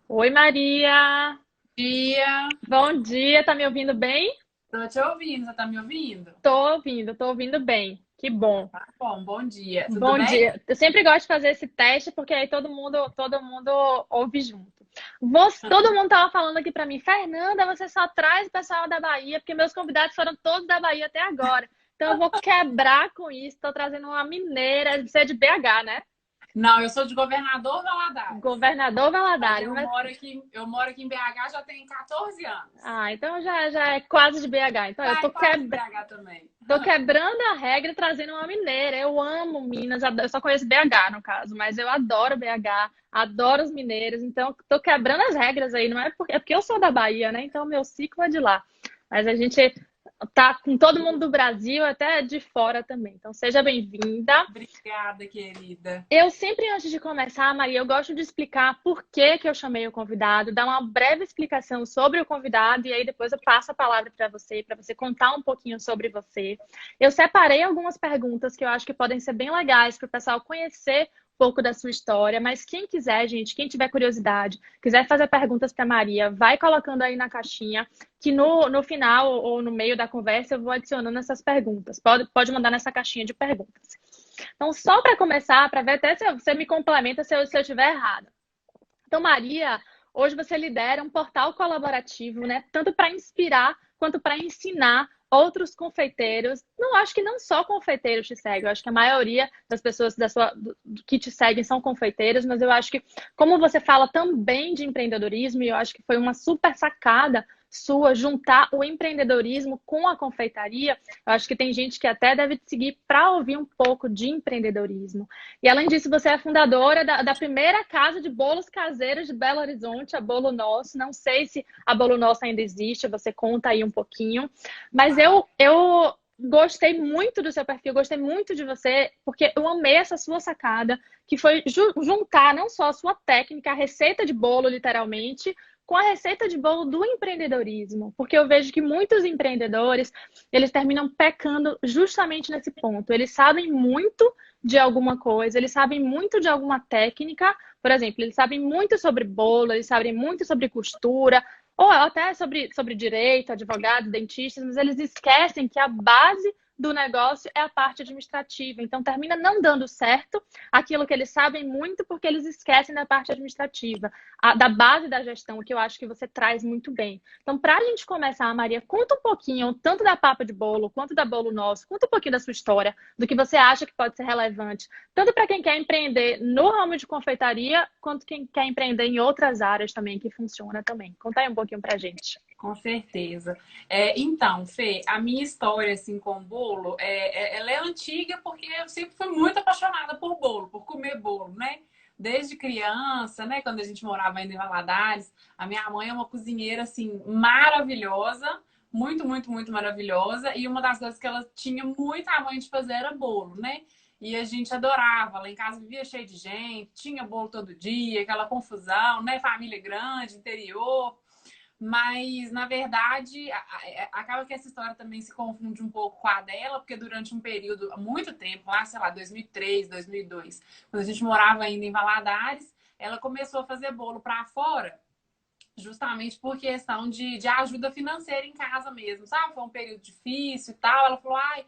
Oi, Maria. Dia, Bom dia, tá me ouvindo bem? tô te ouvindo, você tá me ouvindo? Tô ouvindo bem. Que bom. Tá bom, bom dia, tudo Bom bem? dia. Eu sempre gosto de fazer esse teste porque aí todo mundo ouve junto. Todo mundo tava falando aqui pra mim, Fernanda, você só traz o pessoal da Bahia, porque meus convidados foram todos da Bahia até agora. Então eu vou quebrar com isso. Tô trazendo uma mineira, você é de BH, né? Não, eu sou de Governador Valadares, Governador mas Valadares. eu moro aqui em BH já tem 14 anos. Então já é quase de BH. Então eu Ah, é tô quase de quebrando. BH também. Tô quebrando a regra e trazendo uma mineira. Eu amo Minas, eu só conheço BH no caso, mas eu adoro BH, adoro os mineiros, então tô quebrando as regras aí, não é porque eu sou da Bahia, né? Então meu ciclo é de lá. Mas a gente tá com todo mundo do Brasil, até de fora também. Então seja bem-vinda. Obrigada, querida. Eu sempre, antes de começar, Maria, eu gosto de explicar por que que eu chamei o convidado, dar uma breve explicação sobre o convidado e aí depois eu passo a palavra para você contar um pouquinho sobre você. Eu separei algumas perguntas que eu acho que podem ser bem legais para o pessoal conhecer um pouco da sua história, mas quem quiser, gente, quem tiver curiosidade, quiser fazer perguntas para Maria, vai colocando aí na caixinha, que no final ou no meio da conversa eu vou adicionando essas perguntas. Pode mandar nessa caixinha de perguntas. Então, só para começar, para ver até se você me complementa se eu estiver errada. Então, Maria, hoje você lidera um portal colaborativo, né? Tanto para inspirar quanto para ensinar outros confeiteiros. Não acho que não só confeiteiros te seguem, eu acho que a maioria das pessoas que te seguem são confeiteiros, mas eu acho que, como você fala também de empreendedorismo, e eu acho que foi uma super sacada sua juntar o empreendedorismo com a confeitaria, eu acho que tem gente que até deve te seguir para ouvir um pouco de empreendedorismo. E além disso, você é fundadora da primeira casa de bolos caseiros de Belo Horizonte, a Bolo Nosso. Não sei se a Bolo Nosso ainda existe, você conta aí um pouquinho. Mas Ah, eu gostei muito do seu perfil, gostei muito de você, porque eu amei essa sua sacada, que foi juntar não só a sua técnica, a receita de bolo, literalmente, com a receita de bolo do empreendedorismo. Porque eu vejo que muitos empreendedores, eles terminam pecando justamente nesse ponto. Eles sabem muito de alguma coisa, eles sabem muito de alguma técnica, por exemplo, eles sabem muito sobre bolo, eles sabem muito sobre costura, ou até sobre direito, advogados, dentistas, mas eles esquecem que a base do negócio é a parte administrativa. Então, termina não dando certo aquilo que eles sabem muito, porque eles esquecem da parte administrativa, da base da gestão, que eu acho que você traz muito bem. Então, para a gente começar, Maria, conta um pouquinho, tanto da Papa de Bolo, quanto da Bolo Nosso, conta um pouquinho da sua história, do que você acha que pode ser relevante, tanto para quem quer empreender no ramo de confeitaria, quanto quem quer empreender em outras áreas também, que funciona também. Conta aí um pouquinho pra gente. com certeza. Então, Fê, a minha história assim com bolo, ela é antiga porque eu sempre fui muito apaixonada por bolo, por comer bolo, né? Desde criança, né? Quando a gente morava ainda em Valadares, a minha mãe é uma cozinheira assim maravilhosa, muito, muito, muito maravilhosa. E uma das coisas que ela tinha muita mãe de fazer era bolo, né? E a gente adorava. Lá em casa vivia cheio de gente, tinha bolo todo dia, aquela confusão, né? Família grande, interior. Mas, na verdade, acaba que essa história também se confunde um pouco com a dela, porque durante um período, há muito tempo, lá, sei lá, 2003, 2002, quando a gente morava ainda em Valadares, ela começou a fazer bolo para fora, justamente por questão de ajuda financeira em casa mesmo, sabe? Foi um período difícil e tal. Ela falou: ai,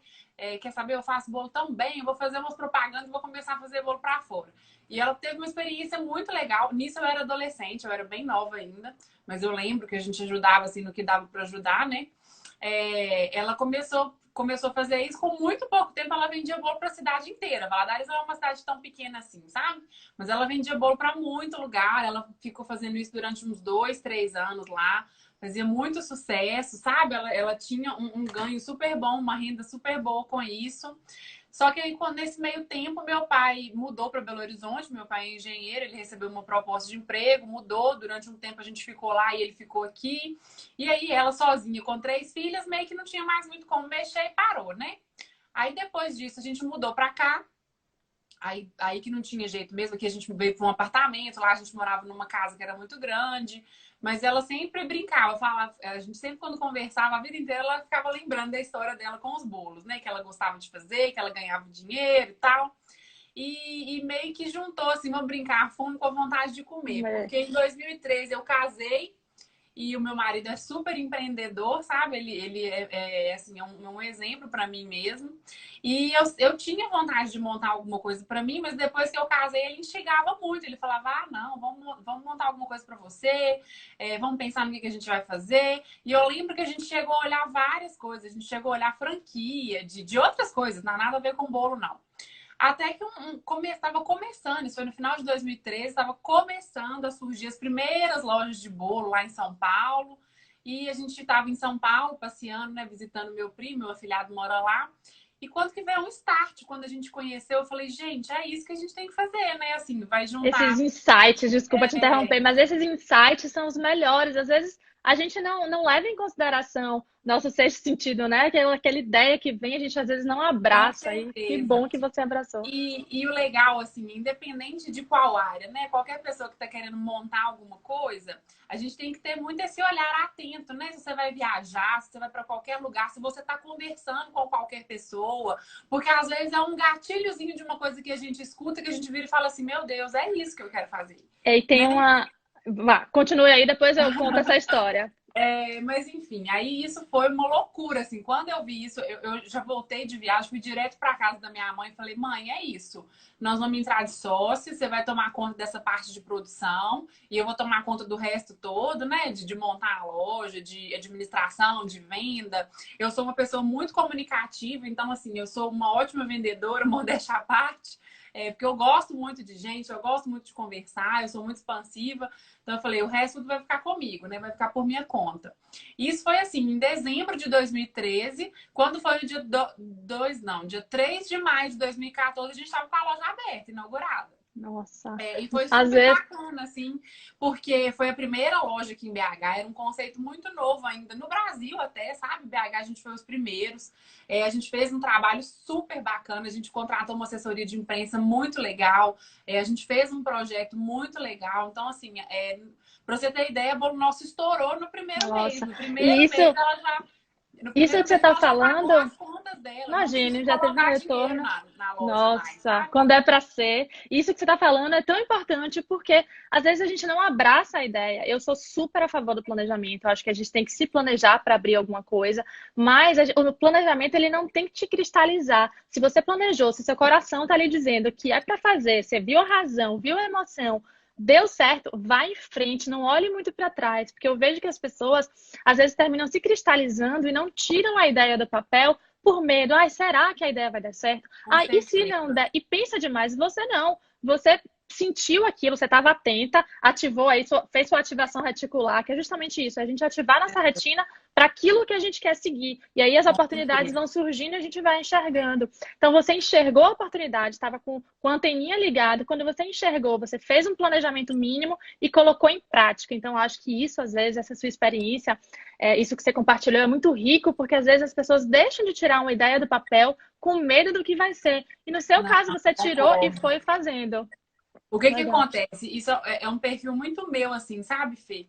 quer saber? Eu faço bolo tão bem, eu vou fazer umas propagandas e vou começar a fazer bolo para fora. E ela teve uma experiência muito legal. Nisso eu era adolescente, eu era bem nova ainda, mas eu lembro que a gente ajudava assim no que dava para ajudar, né? Ela começou a fazer isso com muito pouco tempo. Ela vendia bolo para a cidade inteira. Valadares não é uma cidade tão pequena assim, sabe? Mas ela vendia bolo para muito lugar. Ela ficou fazendo isso durante uns 2, 3 anos lá. Fazia muito sucesso, sabe? Ela tinha um ganho super bom, uma renda super boa com isso. Só que aí, nesse meio tempo, meu pai mudou para Belo Horizonte. Meu pai é engenheiro, ele recebeu uma proposta de emprego, mudou. Durante um tempo a gente ficou lá e ele ficou aqui. E aí, ela sozinha, com 3 filhas, meio que não tinha mais muito como mexer e parou, né? Aí, depois disso, a gente mudou para cá. Aí que não tinha jeito mesmo, que a gente veio para um apartamento, lá a gente morava numa casa que era muito grande, mas ela sempre brincava, falava, a gente sempre quando conversava a vida inteira, ela ficava lembrando da história dela com os bolos, né? Que ela gostava de fazer, que ela ganhava dinheiro e tal. e meio que juntou, assim, vamos brincar, fome com a vontade de comer. É. Porque em 2013 eu casei e o meu marido é super empreendedor, sabe? Ele assim, um exemplo para mim mesmo. E eu tinha vontade de montar alguma coisa para mim, mas depois que eu casei, ele instigava muito. Ele falava: ah, não, vamos montar alguma coisa para você, vamos pensar no que a gente vai fazer. E eu lembro que a gente chegou a olhar várias coisas, a gente chegou a olhar franquia de outras coisas, não há nada a ver com bolo, não. Até que estava começando, isso foi no final de 2013, estava começando a surgir as primeiras lojas de bolo lá em São Paulo. E a gente estava em São Paulo passeando, né, visitando meu primo, meu afilhado mora lá. E quando que veio um start, quando a gente conheceu, eu falei: gente, é isso que a gente tem que fazer, né? Assim, vai Esses juntar. insights, desculpa te É, interromper, mas esses insights são os melhores. Às vezes a gente não leva em consideração nosso sexto sentido, né? Aquela ideia que vem, a gente às vezes não com abraça. E que certeza. bom que você abraçou. E o legal, assim, independente de qual área, né? Qualquer pessoa que está querendo montar alguma coisa, a gente tem que ter muito esse olhar atento, né? Se você vai viajar, se você vai para qualquer lugar, se você está conversando com qualquer pessoa, porque às vezes é um gatilhozinho de uma coisa que a gente escuta, que a gente vira e fala assim: meu Deus, é isso que eu quero fazer, E aí tem né? uma. Vá, continue aí, depois eu conto essa história. Mas enfim, aí isso foi uma loucura, assim. Quando eu vi isso, eu já voltei de viagem, fui direto para casa da minha mãe e falei: mãe, é isso. Nós vamos entrar de sócio, você vai tomar conta dessa parte de produção e eu vou tomar conta do resto todo, né? De montar a loja, de administração, de venda. Eu sou uma pessoa muito comunicativa, então, assim, eu sou uma ótima vendedora, modéstia à parte. Porque eu gosto muito de gente, eu gosto muito de conversar, eu sou muito expansiva. Então eu falei: o resto tudo vai ficar comigo, né? Vai ficar por minha conta. Isso foi assim, em dezembro de 2013, quando foi no dia 2, não, dia 3 de maio de 2014, a gente estava com a loja aberta, inaugurada. Nossa. E foi Às super vezes. bacana, assim, porque foi a primeira loja aqui em BH, era um conceito muito novo ainda, no Brasil até, sabe? BH a gente foi os primeiros. A gente fez um trabalho super bacana, a gente contratou uma assessoria de imprensa muito legal, a gente fez um projeto muito legal. Então, assim, para você ter ideia, o bolo nosso estourou no primeiro mês. Nossa. No E primeiro isso, mês ela já. No isso primeiro que você mês está ela já pagou falando. as contas dela, não Imagine, precisou já teve um colocar dinheiro retorno. na loja mais, Nossa, sabe? quando é para ser. Isso que você está falando é tão importante porque às vezes a gente não abraça a ideia. Eu sou super a favor do planejamento. Eu acho que a gente tem que se planejar para abrir alguma coisa, mas o planejamento ele não tem que te cristalizar. Se você planejou, se seu coração está lhe dizendo que é para fazer, você viu a razão, viu a emoção, deu certo, vai em frente, não olhe muito para trás, porque eu vejo que as pessoas às vezes terminam se cristalizando e não tiram a ideia do papel por medo. Ai, será que a ideia vai dar certo? Com Ai, e se não certeza. der? E pensa demais. Você não. Você sentiu aquilo, você estava atenta, ativou aí, fez sua ativação reticular, que é justamente isso, é a gente ativar nossa retina para aquilo que a gente quer seguir. E aí as Com oportunidades certeza. vão surgindo e a gente vai enxergando. Então você enxergou a oportunidade, estava com a anteninha ligada. Quando você enxergou, você fez um planejamento mínimo e colocou em prática. Então acho que isso, às vezes, essa sua experiência, isso que você compartilhou é muito rico, porque às vezes as pessoas deixam de tirar uma ideia do papel com medo do que vai ser. E no seu Não, caso, você tirou e concordo. foi fazendo. O que que Legal. acontece? Isso é um perfil muito meu, assim, sabe, Fê?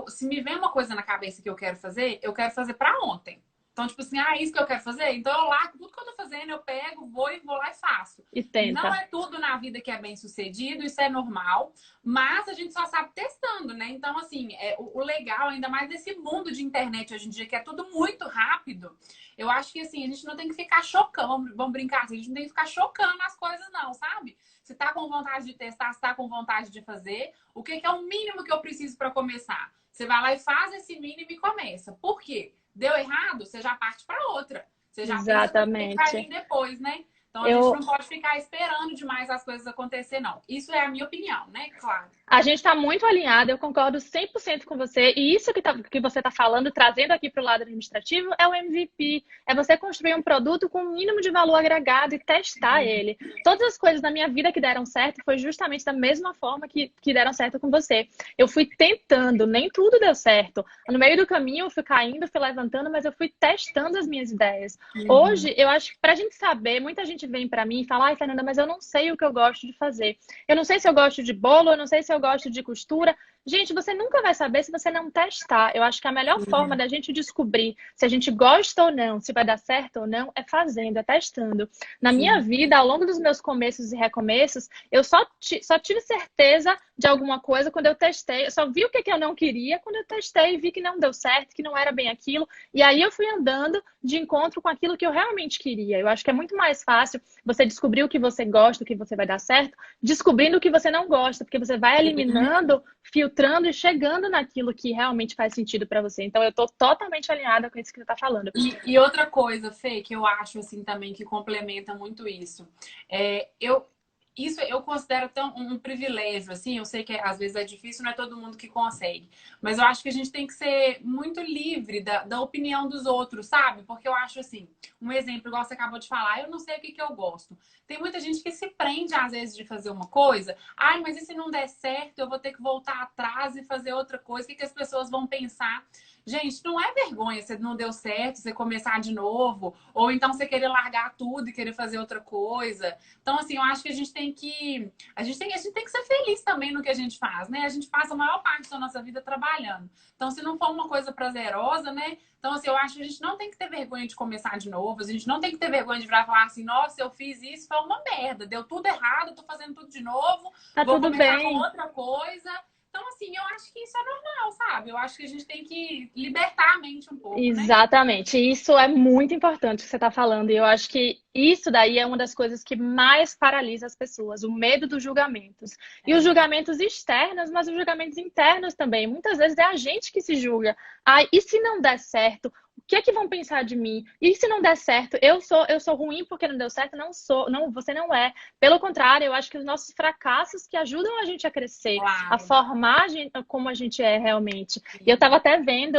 Se me vem uma coisa na cabeça que eu quero fazer pra ontem. Então, tipo assim, isso que eu quero fazer? Então eu largo tudo que eu tô fazendo, eu pego, vou lá e faço. E Não tenta. é tudo na vida que é bem sucedido, isso é normal, mas a gente só sabe testando, né? Então, assim, o legal, ainda mais desse mundo de internet hoje em dia, que é tudo muito rápido, eu acho que, assim, a gente não tem que ficar chocando, vamos brincar assim, a gente não tem que ficar chocando as coisas, não, sabe? Se tá com vontade de testar, se tá com vontade de fazer, o que é o mínimo que eu preciso para começar? Você vai lá e faz esse mínimo e começa. Por quê? Deu errado, você já parte para outra. Você já pensa no que vai vir Exatamente. depois, né? Então a gente Eu, não pode ficar esperando demais as coisas acontecer, não. Isso é a minha opinião, né? Claro. A gente está muito alinhado, eu concordo 100% com você. E isso que você está falando, trazendo aqui para o lado administrativo, é o MVP. É você construir um produto com o mínimo de valor agregado e testar ele. Todas as coisas na minha vida que deram certo foi justamente da mesma forma que deram certo com você. Eu fui tentando, nem tudo deu certo. No meio do caminho eu fui caindo, fui levantando, mas eu fui testando as minhas ideias. Uhum. Hoje, eu acho que para a gente saber, muita gente gente vem para mim e fala, ai, Fernanda, mas eu não sei o que eu gosto de fazer. Eu não sei se eu gosto de bolo, eu não sei se eu gosto de costura. Gente, você nunca vai saber se você não testar. Eu acho que a melhor forma da gente descobrir se a gente gosta ou não, se vai dar certo ou não, é fazendo, é testando. Na minha Sim. vida, ao longo dos meus começos e recomeços, eu só tive certeza de alguma coisa quando eu testei. Eu só vi o que eu não queria quando eu testei e vi que não deu certo, que não era bem aquilo. E aí eu fui andando de encontro com aquilo que eu realmente queria. Eu acho que é muito mais fácil você descobrir o que você gosta, o que você vai dar certo, descobrindo o que você não gosta, porque você vai eliminando, filtrando e chegando naquilo que realmente faz sentido para você. Então eu tô totalmente alinhada com isso que você tá falando. E outra coisa, Fê, que eu acho assim também que complementa muito isso. Isso eu considero até um privilégio, assim, eu sei que às vezes é difícil, não é todo mundo que consegue, mas eu acho que a gente tem que ser muito livre da opinião dos outros, sabe? Porque eu acho assim, um exemplo, igual você acabou de falar, eu não sei o que eu gosto. Tem muita gente que se prende, às vezes, de fazer uma coisa, ai, mas e se não der certo, eu vou ter que voltar atrás e fazer outra coisa, o que as pessoas vão pensar? Gente, não é vergonha se não deu certo, você começar de novo, ou então você querer largar tudo e querer fazer outra coisa. Então, assim, eu acho que a gente tem que ser feliz também no que a gente faz, né? A gente passa a maior parte da nossa vida trabalhando. Então, se não for uma coisa prazerosa, né? Então, assim, eu acho que a gente não tem que ter vergonha de começar de novo, a gente não tem que ter vergonha de virar e falar assim, nossa, eu fiz isso, foi uma merda, deu tudo errado, eu tô fazendo tudo de novo, Tá vou tudo começar com bem. outra coisa. Então, assim, eu acho que isso é normal, sabe? Eu acho que a gente tem que libertar a mente um pouco, né? Exatamente. Isso é muito importante que você está falando. E eu acho que isso daí é uma das coisas que mais paralisa as pessoas, o medo dos julgamentos. E os É, julgamentos externos, mas os julgamentos internos também. Muitas vezes é a gente que se julga. Ai, e se não der certo? O que é que vão pensar de mim? E se não der certo? Eu sou ruim porque não deu certo? Não sou. Não, você não é. Pelo contrário, eu acho que os nossos fracassos que ajudam a gente a crescer, a claro. formar como a gente é realmente. E eu Sim. estava até vendo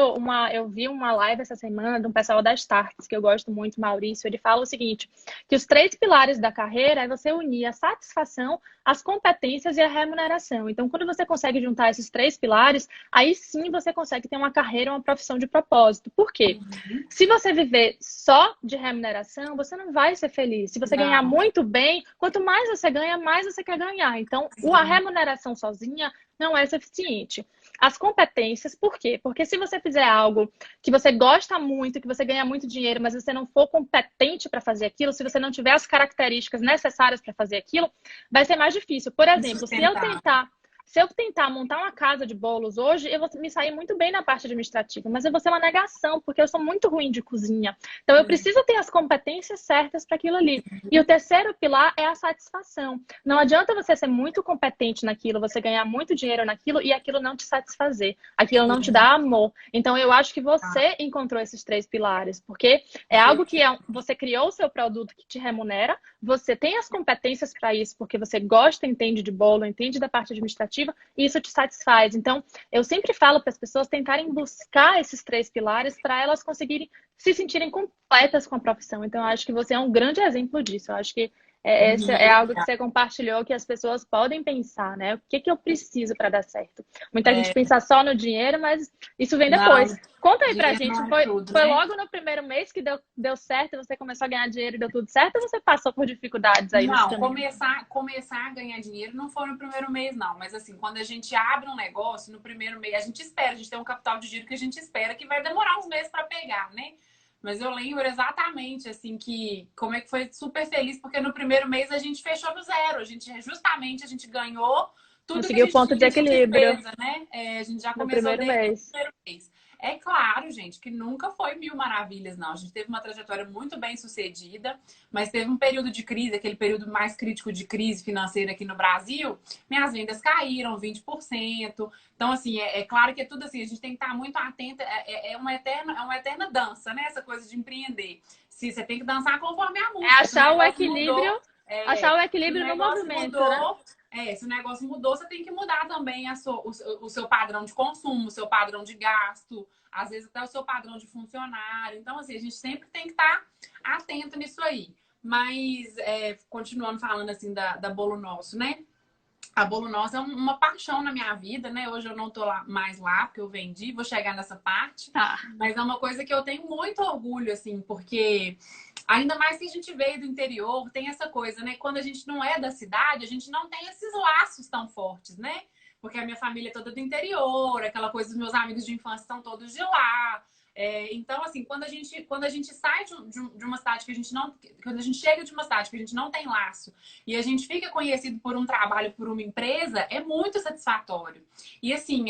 eu vi uma live essa semana de um pessoal da Starts, que eu gosto muito, Maurício. Ele fala o seguinte: que os três pilares da carreira é você unir a satisfação, as competências e a remuneração. Então, quando você consegue juntar esses três pilares, aí sim você consegue ter uma carreira, uma profissão de propósito. Por quê? Uhum. Se você viver só de remuneração, você não vai ser feliz. Se você ganhar Não, muito bem, quanto mais você ganha, mais você quer ganhar. Então, a sim. remuneração sozinha não é suficiente. As competências, por quê? Porque se você fizer algo que você gosta muito, que você ganha muito dinheiro, mas você não for competente para fazer aquilo, se você não tiver as características necessárias para fazer aquilo, vai ser mais difícil. Por exemplo, se eu Insustentável. tentar se eu tentar montar uma casa de bolos hoje, eu vou me sair muito bem na parte administrativa, mas eu vou ser uma negação, porque eu sou muito ruim de cozinha. Então, eu Sim. preciso ter as competências certas para aquilo ali. E o terceiro pilar é a satisfação. Não adianta você ser muito competente naquilo, você ganhar muito dinheiro naquilo e aquilo não te satisfazer, aquilo não te Sim. dá amor. Então, eu acho que Tá. você encontrou esses três pilares, porque é algo que Perfeito. você criou o seu produto que te remunera, você tem as competências para isso, porque você gosta, entende de bolo, entende da parte administrativa, e isso te satisfaz. Então, eu sempre falo para as pessoas tentarem buscar esses três pilares para elas conseguirem se sentirem completas com a profissão. Então, eu acho que você é um grande exemplo disso. Eu acho que esse é algo que Obrigada. você compartilhou que as pessoas podem pensar, né? O que que eu preciso para dar certo? Muita gente pensa só no dinheiro, mas isso vem depois. Não, Conta aí pra dinheiro gente, não é foi, tudo, foi né? logo no primeiro mês que deu certo e você começou a ganhar dinheiro e deu tudo certo, ou você passou por dificuldades aí nesse Não, caminho? começar a ganhar dinheiro não foi no primeiro mês, não. Mas assim, quando a gente abre um negócio, no primeiro mês, a gente tem um capital de giro que a gente espera que vai demorar uns meses para pegar, né? Mas eu lembro exatamente, assim, que como é que foi super feliz, porque no primeiro mês a gente fechou no zero. A gente ganhou tudo que a Consegui o gente ponto de tinha de equilíbrio despesa, né? A gente já no começou primeiro desde o mês. primeiro mês. É claro, gente, que nunca foi mil maravilhas, não. A gente teve uma trajetória muito bem sucedida, mas teve um período de crise, aquele período mais crítico de crise financeira aqui no Brasil. Minhas vendas caíram 20%. Então, assim, é claro que é tudo assim, a gente tem que estar muito atenta. É uma eterna dança, né? Essa coisa de empreender. Se você tem que dançar conforme a É música. Se o achar o negócio mudou, equilíbrio, achar o se o equilíbrio no negócio movimento, né? mudou, se o negócio mudou, você tem que mudar também o seu padrão de consumo, o seu padrão de gasto, às vezes até o seu padrão de funcionário. Então, assim, a gente sempre tem que estar atento nisso aí. Mas, continuando falando assim da Bolo Nosso, né? A Bolo Nosso é uma paixão na minha vida, né? Hoje eu não tô mais lá, porque eu vendi, vou chegar nessa parte. Tá. Mas é uma coisa que eu tenho muito orgulho, assim, porque ainda mais que a gente veio do interior, tem essa coisa, né? Quando a gente não é da cidade, a gente não tem esses laços tão fortes, né? Porque a minha família é toda do interior, aquela coisa dos meus amigos de infância estão todos de lá. Então, assim, quando a gente sai de uma cidade que a gente não. Quando a gente chega de uma cidade que a gente não tem laço e a gente fica conhecido por um trabalho, por uma empresa, é muito satisfatório. E, assim,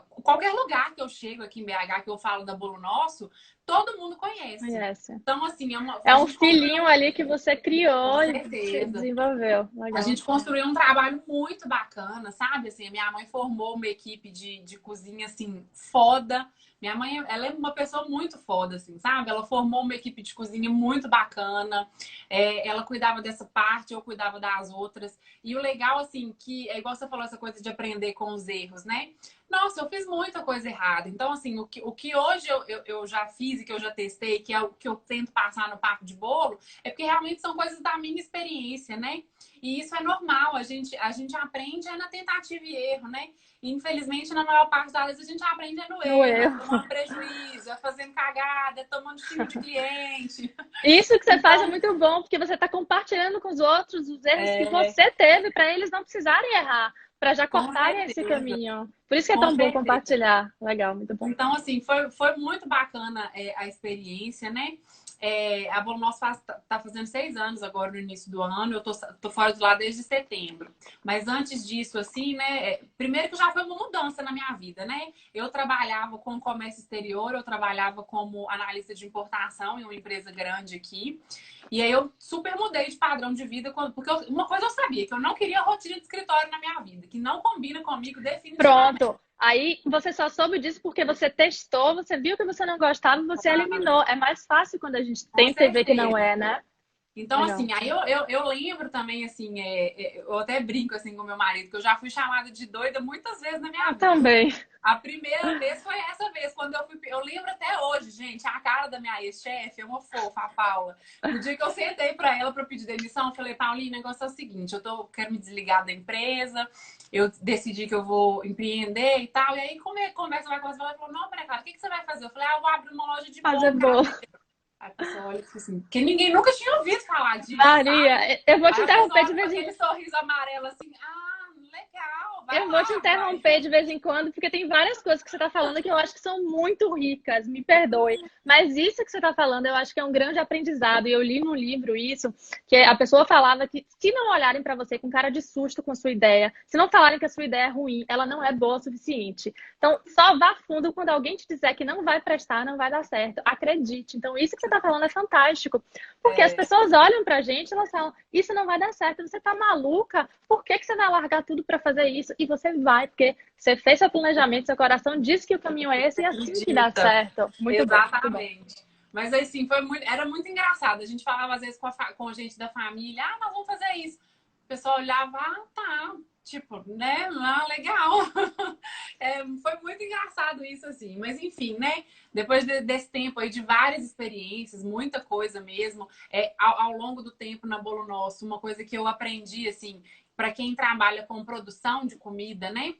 qualquer lugar que eu chego aqui em BH, que eu falo da Bolo Nosso, todo mundo conhece. Conhece. Então, assim, É um filhinho ali que você criou com e certeza. desenvolveu. A Legal. gente construiu um trabalho muito bacana, sabe? Assim, a minha mãe formou uma equipe de cozinha, assim, foda. Minha mãe, ela é uma pessoa muito foda, assim, sabe? Ela formou uma equipe de cozinha muito bacana. Ela cuidava dessa parte, eu cuidava das outras. E o legal, assim, que é igual você falou, essa coisa de aprender com os erros, né? Nossa, eu fiz muita coisa errada. Então, assim, o que hoje eu já fiz e que eu já testei, que é o que eu tento passar no papo de bolo, é porque realmente são coisas da minha experiência, né? E isso é normal, a gente aprende na tentativa e erro, né? E, infelizmente, na maior parte das vezes, a gente aprende no No erro, erro. tomando prejuízo, fazendo cagada, tomando xingo de cliente. Isso que você faz é Então, muito bom, porque você está compartilhando com os outros os erros que você teve, para eles não precisarem errar, para já com cortarem esse certeza, caminho. Por isso que é com tão bom certeza. compartilhar. Legal, muito bom. Então, assim, foi muito bacana a experiência, né? A Bolo Nosso tá fazendo 6 anos agora no início do ano. Eu tô fora de lá desde setembro. Mas antes disso, assim, né? Primeiro que já foi uma mudança na minha vida, né? Eu trabalhava com comércio exterior, eu trabalhava como analista de importação em uma empresa grande aqui. E aí eu super mudei de padrão de vida, porque uma coisa eu sabia, que eu não queria rotina de escritório na minha vida, que não combina comigo definitivamente. Pronto. Aí você só soube disso porque você testou, você viu que você não gostava, você eliminou. É mais fácil quando a gente Com tenta e vê que não certeza. é, né? Então, Legal. assim, aí eu lembro também, assim, eu até brinco assim com meu marido, que eu já fui chamada de doida muitas vezes na minha vida. Também. A primeira vez foi essa vez, quando eu fui. Eu lembro até hoje, gente, a cara da minha ex-chefe é uma fofa, a Paula. No dia que eu sentei pra ela pra pedir demissão, eu falei, Paulinha, o negócio é o seguinte: quero me desligar da empresa, eu decidi que eu vou empreender e tal. E aí, como é que conversa vai com ela falou, não, Maria Clara, o que você vai fazer? Eu falei, eu vou abrir uma loja de Fazer bolo boa. caseiro. Aí a pessoa olha e fica assim, porque ninguém nunca tinha ouvido falar disso, sabe? Maria, eu vou te Aí a pessoa interromper de olha com vez em aquele sorriso amarelo assim, legal, vai Eu vou te lá, vai. interromper de vez em quando, porque tem várias coisas que você está falando que eu acho que são muito ricas, me perdoe. Mas isso que você está falando, eu acho que é um grande aprendizado. E eu li no livro isso, que a pessoa falava que se não olharem para você com cara de susto com a sua ideia, se não falarem que a sua ideia é ruim, ela não é boa o suficiente. Então, só vá fundo quando alguém te disser que não vai prestar, não vai dar certo. Acredite. Então, isso que você está falando é fantástico. Porque as pessoas olham pra gente e elas falam, isso não vai dar certo, você tá maluca? Por que você vai largar tudo para fazer isso? E você vai, porque você fez seu planejamento, seu coração disse que o caminho é esse e é assim que dá Acredita. certo. Muito bom, muito bom. Exatamente. Mas assim, era muito engraçado. A gente falava às vezes com gente da família, nós vamos fazer isso. O pessoal olhava, tá. Tipo, né? Legal. Foi muito engraçado isso, assim. Mas enfim, né? Depois desse tempo aí, de várias experiências, muita coisa mesmo, ao longo do tempo na Bolo Nosso, uma coisa que eu aprendi, assim, para quem trabalha com produção de comida, né?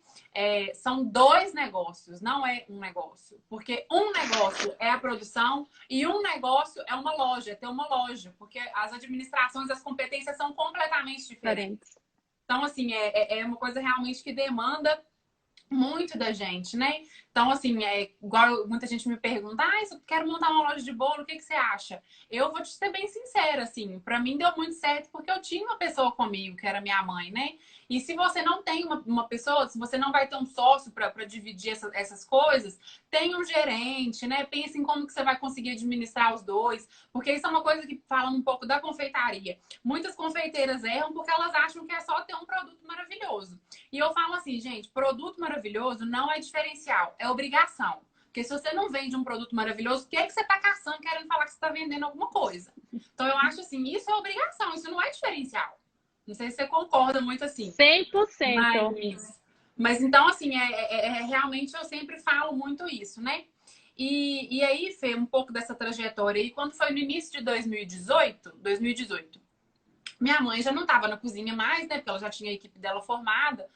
São dois negócios, não é um negócio. Porque um negócio é a produção e um negócio é uma loja, é ter uma loja. Porque as administrações, as competências são completamente diferentes. Então, assim, é uma coisa realmente que demanda muito da gente, né? Então, assim, igual muita gente me pergunta, eu quero montar uma loja de bolo, o que você acha? Eu vou te ser bem sincera, assim, pra mim deu muito certo porque eu tinha uma pessoa comigo, que era minha mãe, né? E se você não tem uma pessoa, se você não vai ter um sócio para dividir essas coisas, tem um gerente, né? Pensa em como que você vai conseguir administrar os dois, porque isso é uma coisa que fala um pouco da confeitaria. Muitas confeiteiras erram porque elas acham que é só ter um produto maravilhoso. E eu falo assim, gente, produto maravilhoso não é diferencial, é obrigação. Porque se você não vende um produto maravilhoso, o que é que você está caçando querendo falar que você está vendendo alguma coisa? Então eu acho assim, isso é obrigação, isso não é diferencial. Não sei se você concorda muito assim. 100%. Mas então, assim, realmente eu sempre falo muito isso, né? E aí, Fê, um pouco dessa trajetória aí, quando foi no início de 2018, Minha mãe já não estava na cozinha mais, né? Porque ela já tinha a equipe dela formada.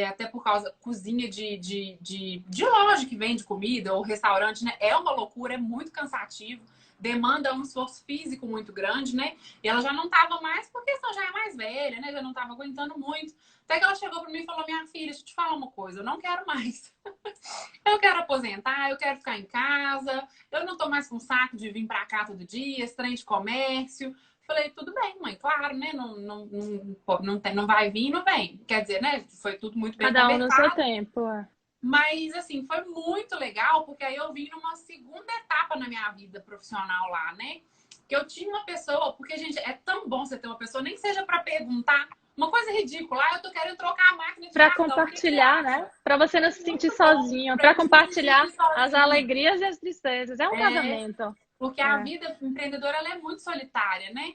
Até por causa cozinha de loja que vende comida ou restaurante, né? É uma loucura, é muito cansativo, demanda um esforço físico muito grande, né? E ela já não estava mais, porque ela já é mais velha, né? Já não estava aguentando muito. Até que ela chegou para mim e falou: minha filha, deixa eu te falar uma coisa, eu não quero mais. Eu quero aposentar, eu quero ficar em casa, eu não tô mais com saco de vir para cá todo dia, esse trem de comércio. Falei, tudo bem, mãe, claro, né? Não vai vir, não vem. Quer dizer, né? Foi tudo muito bem Cada um no seu conversado. tempo. Mas, assim, foi muito legal, porque aí eu vim numa segunda etapa na minha vida profissional lá, né? Que eu tinha uma pessoa, porque, gente, é tão bom você ter uma pessoa, nem que seja para perguntar uma coisa ridícula. Ah, eu tô querendo trocar a máquina de Para cartão, o que que você compartilhar, né? acha? Para você não se sentir Muito bom, sozinho, pra para gente não se compartilhar sentir as sozinho. alegrias e as tristezas. É um É, casamento. porque a vida empreendedora ela é muito solitária, né?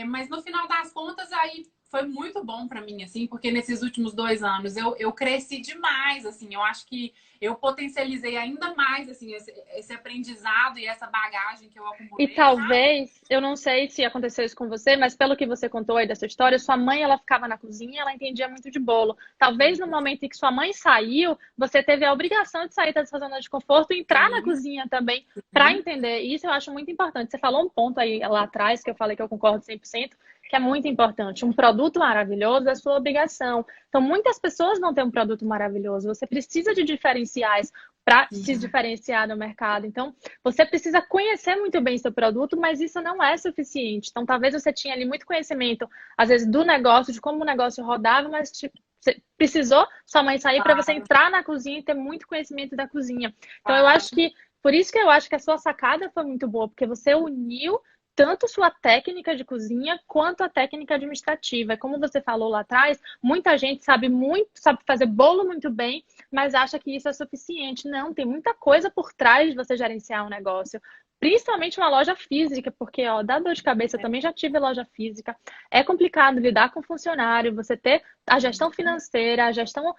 Mas no final das contas, aí foi muito bom para mim, assim, porque nesses últimos 2 anos eu cresci demais, assim. Eu acho que eu potencializei ainda mais, assim, esse aprendizado e essa bagagem que eu E acumulei, sabe? talvez, eu não sei se aconteceu isso com você, mas pelo que você contou aí dessa história, sua mãe ela ficava na cozinha, ela entendia muito de bolo. Talvez no momento em que sua mãe saiu, você teve a obrigação de sair da sua zona de conforto e entrar na Sim, cozinha também para sim. entender. E isso eu acho muito importante. Você falou um ponto aí lá atrás que eu falei que eu concordo 100%, que é muito importante. Um produto maravilhoso é sua obrigação. Então, muitas pessoas vão ter um produto maravilhoso. Você precisa de diferenciais para se Sim. diferenciar no mercado. Então, você precisa conhecer muito bem seu produto, mas isso não é suficiente. Então, talvez você tinha ali muito conhecimento, às vezes, do negócio, de como o negócio rodava, mas tipo, você precisou sua mãe sair para você Claro, entrar na cozinha e ter muito conhecimento da cozinha. Então, eu claro. acho que, por isso que eu acho que a sua sacada foi muito boa, porque você uniu tanto sua técnica de cozinha quanto a técnica administrativa. Como você falou lá atrás, muita gente sabe muito, sabe fazer bolo muito bem, mas acha que isso é suficiente. Não, tem muita coisa por trás de você gerenciar um negócio. Principalmente uma loja física, porque ó, dá dor de cabeça, eu também já tive loja física. É complicado lidar com funcionário, você ter a gestão financeira, a gestão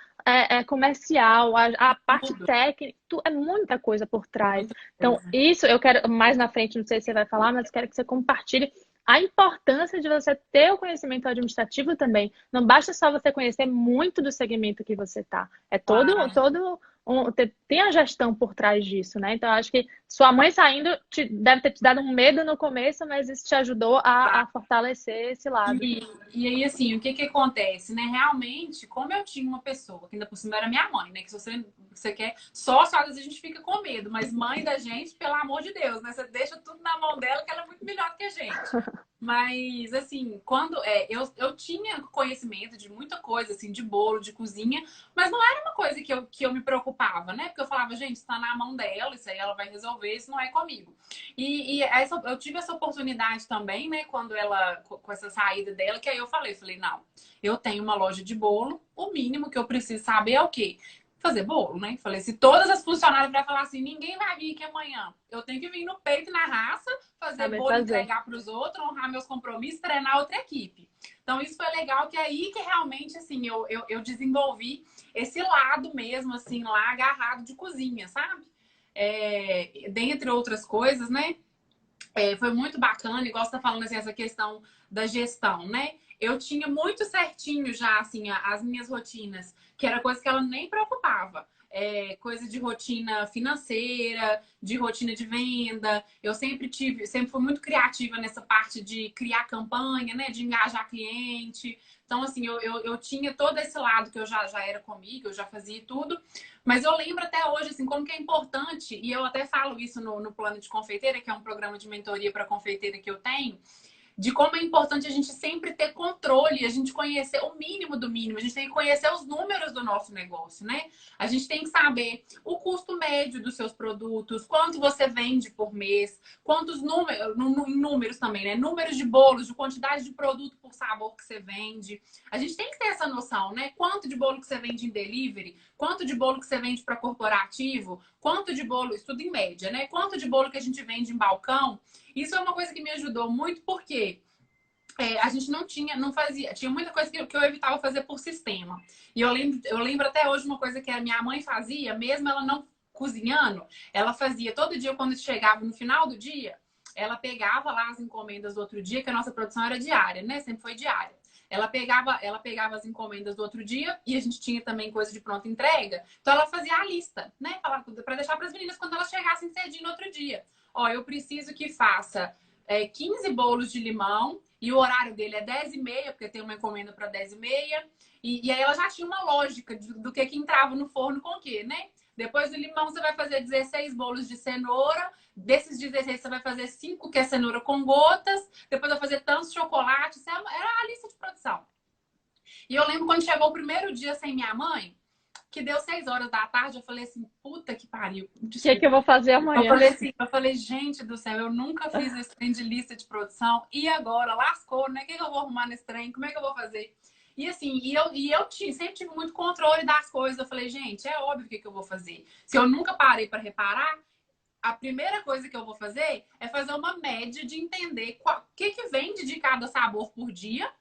comercial, a parte Tudo. técnica, é muita coisa por trás. Muita Então, coisa. isso eu quero mais na frente, não sei se você vai falar, mas quero que você compartilhe a importância de você ter o conhecimento administrativo também. Não basta só você conhecer muito do segmento que você está. É Claro. tem a gestão por trás disso, né? Então, acho que sua mãe saindo deve ter te dado um medo no começo, mas isso te ajudou a fortalecer esse lado. E aí, assim, o que que acontece, né? Realmente, como eu tinha uma pessoa, que ainda por cima era minha mãe, né? Que se você quer, só às vezes a gente fica com medo, mas mãe da gente, pelo amor de Deus, né? Você deixa tudo na mão dela, que ela é muito melhor do que a gente. Mas, assim, quando eu tinha conhecimento de muita coisa, assim, de bolo, de cozinha, mas não era uma coisa que eu me preocupava, né? Porque eu falava, gente, está na mão dela, isso aí ela vai resolver, isso não é comigo. Eu tive essa oportunidade também, né? Quando ela, com essa saída dela, que aí eu falei, não, eu tenho uma loja de bolo, o mínimo que eu preciso saber é o quê? Fazer bolo, né? Falei, se todas as funcionárias vai falar assim, ninguém vai vir aqui amanhã, eu tenho que vir no peito e na raça, fazer Saber bolo, fazer. entregar para os outros, honrar meus compromissos, treinar outra equipe. Então, isso foi legal, que é aí que realmente, assim, eu desenvolvi esse lado mesmo, assim, lá agarrado de cozinha, sabe? Dentre outras coisas, né? Foi muito bacana, igual você tá falando, assim, essa questão da gestão, né? Eu tinha muito certinho já, assim, as minhas rotinas, que era coisa que ela nem preocupava. Coisa de rotina financeira, de rotina de venda. Eu sempre fui muito criativa nessa parte de criar campanha, né? De engajar cliente. Então, assim, eu tinha todo esse lado que eu já era comigo, eu já fazia tudo. Mas eu lembro até hoje, assim, como que é importante, e eu até falo isso no Plano de Confeiteira, que é um programa de mentoria para confeiteira que eu tenho, de como é importante a gente sempre ter controle, a gente conhecer o mínimo do mínimo, a gente tem que conhecer os números do nosso negócio, né? A gente tem que saber o custo médio dos seus produtos, quanto você vende por mês, quantos números, em números também, né? Números de bolos, de quantidade de produto por sabor que você vende. A gente tem que ter essa noção, né? Quanto de bolo que você vende em delivery, quanto de bolo que você vende para corporativo, quanto de bolo, isso tudo em média, né? Quanto de bolo que a gente vende em balcão. Isso é uma coisa que me ajudou muito, porque a gente não fazia, tinha muita coisa que eu evitava fazer por sistema. E eu lembro até hoje uma coisa que a minha mãe fazia, mesmo ela não cozinhando, ela fazia todo dia quando chegava no final do dia, ela pegava lá as encomendas do outro dia, que a nossa produção era diária, né? Sempre foi diária. Ela pegava as encomendas do outro dia e a gente tinha também coisa de pronta entrega. Então ela fazia a lista, né? Para deixar para as meninas quando elas chegassem cedinho no outro dia. Ó, eu preciso que faça 15 bolos de limão e o horário dele é 10h30, porque tem uma encomenda para 10h30. E aí ela já tinha uma lógica do que entrava no forno com o quê, né? Depois do limão você vai fazer 16 bolos de cenoura. Desses 16 você vai fazer 5 que é cenoura com gotas. Depois vai fazer tantos chocolates. Era a lista de produção. E eu lembro quando chegou o primeiro dia sem minha mãe, que deu 6 horas da tarde, eu falei assim, puta que pariu. O que eu vou fazer amanhã? Eu falei, gente do céu, eu nunca fiz esse trem de lista de produção. E agora? Lascou, né? O que eu vou arrumar nesse trem? Como é que eu vou fazer? E assim, eu sempre tive muito controle das coisas. Eu falei, gente, é óbvio o que eu vou fazer. Se eu nunca parei para reparar, a primeira coisa que eu vou fazer é fazer uma média de entender o que vende de cada sabor por dia.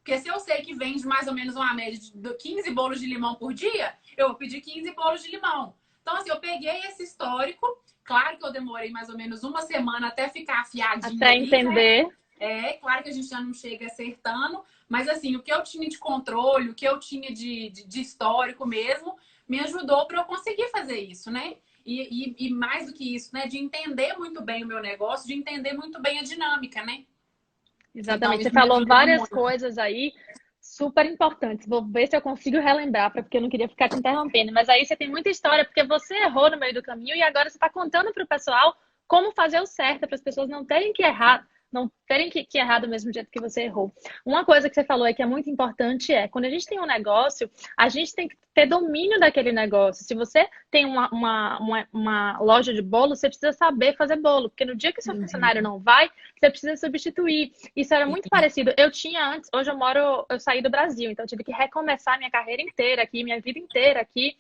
Porque se eu sei que vende mais ou menos uma média de 15 bolos de limão por dia, eu vou pedir 15 bolos de limão. Então, assim, eu peguei esse histórico. Claro que eu demorei mais ou menos uma semana até ficar afiadinha. Até entender. Né? Claro que a gente já não chega acertando. Mas, assim, o que eu tinha de controle, o que eu tinha de histórico mesmo, me ajudou para eu conseguir fazer isso, né? E mais do que isso, né? De entender muito bem o meu negócio, de entender muito bem a dinâmica, né? Exatamente. Então, você falou várias coisas aí super importantes. Vou ver se eu consigo relembrar, porque eu não queria ficar te interrompendo. Mas aí você tem muita história, porque você errou no meio do caminho e agora você está contando para o pessoal como fazer o certo, para as pessoas não terem que errar. Não terem que errar do mesmo jeito que você errou. Uma coisa que você falou aí que é muito importante é, quando a gente tem um negócio, a gente tem que ter domínio daquele negócio. Se você tem uma loja de bolo, você precisa saber fazer bolo, porque no dia que seu funcionário não vai, você precisa substituir. Isso era muito parecido. Eu tinha antes, hoje eu saí do Brasil, então eu tive que recomeçar minha carreira inteira aqui, minha vida inteira aqui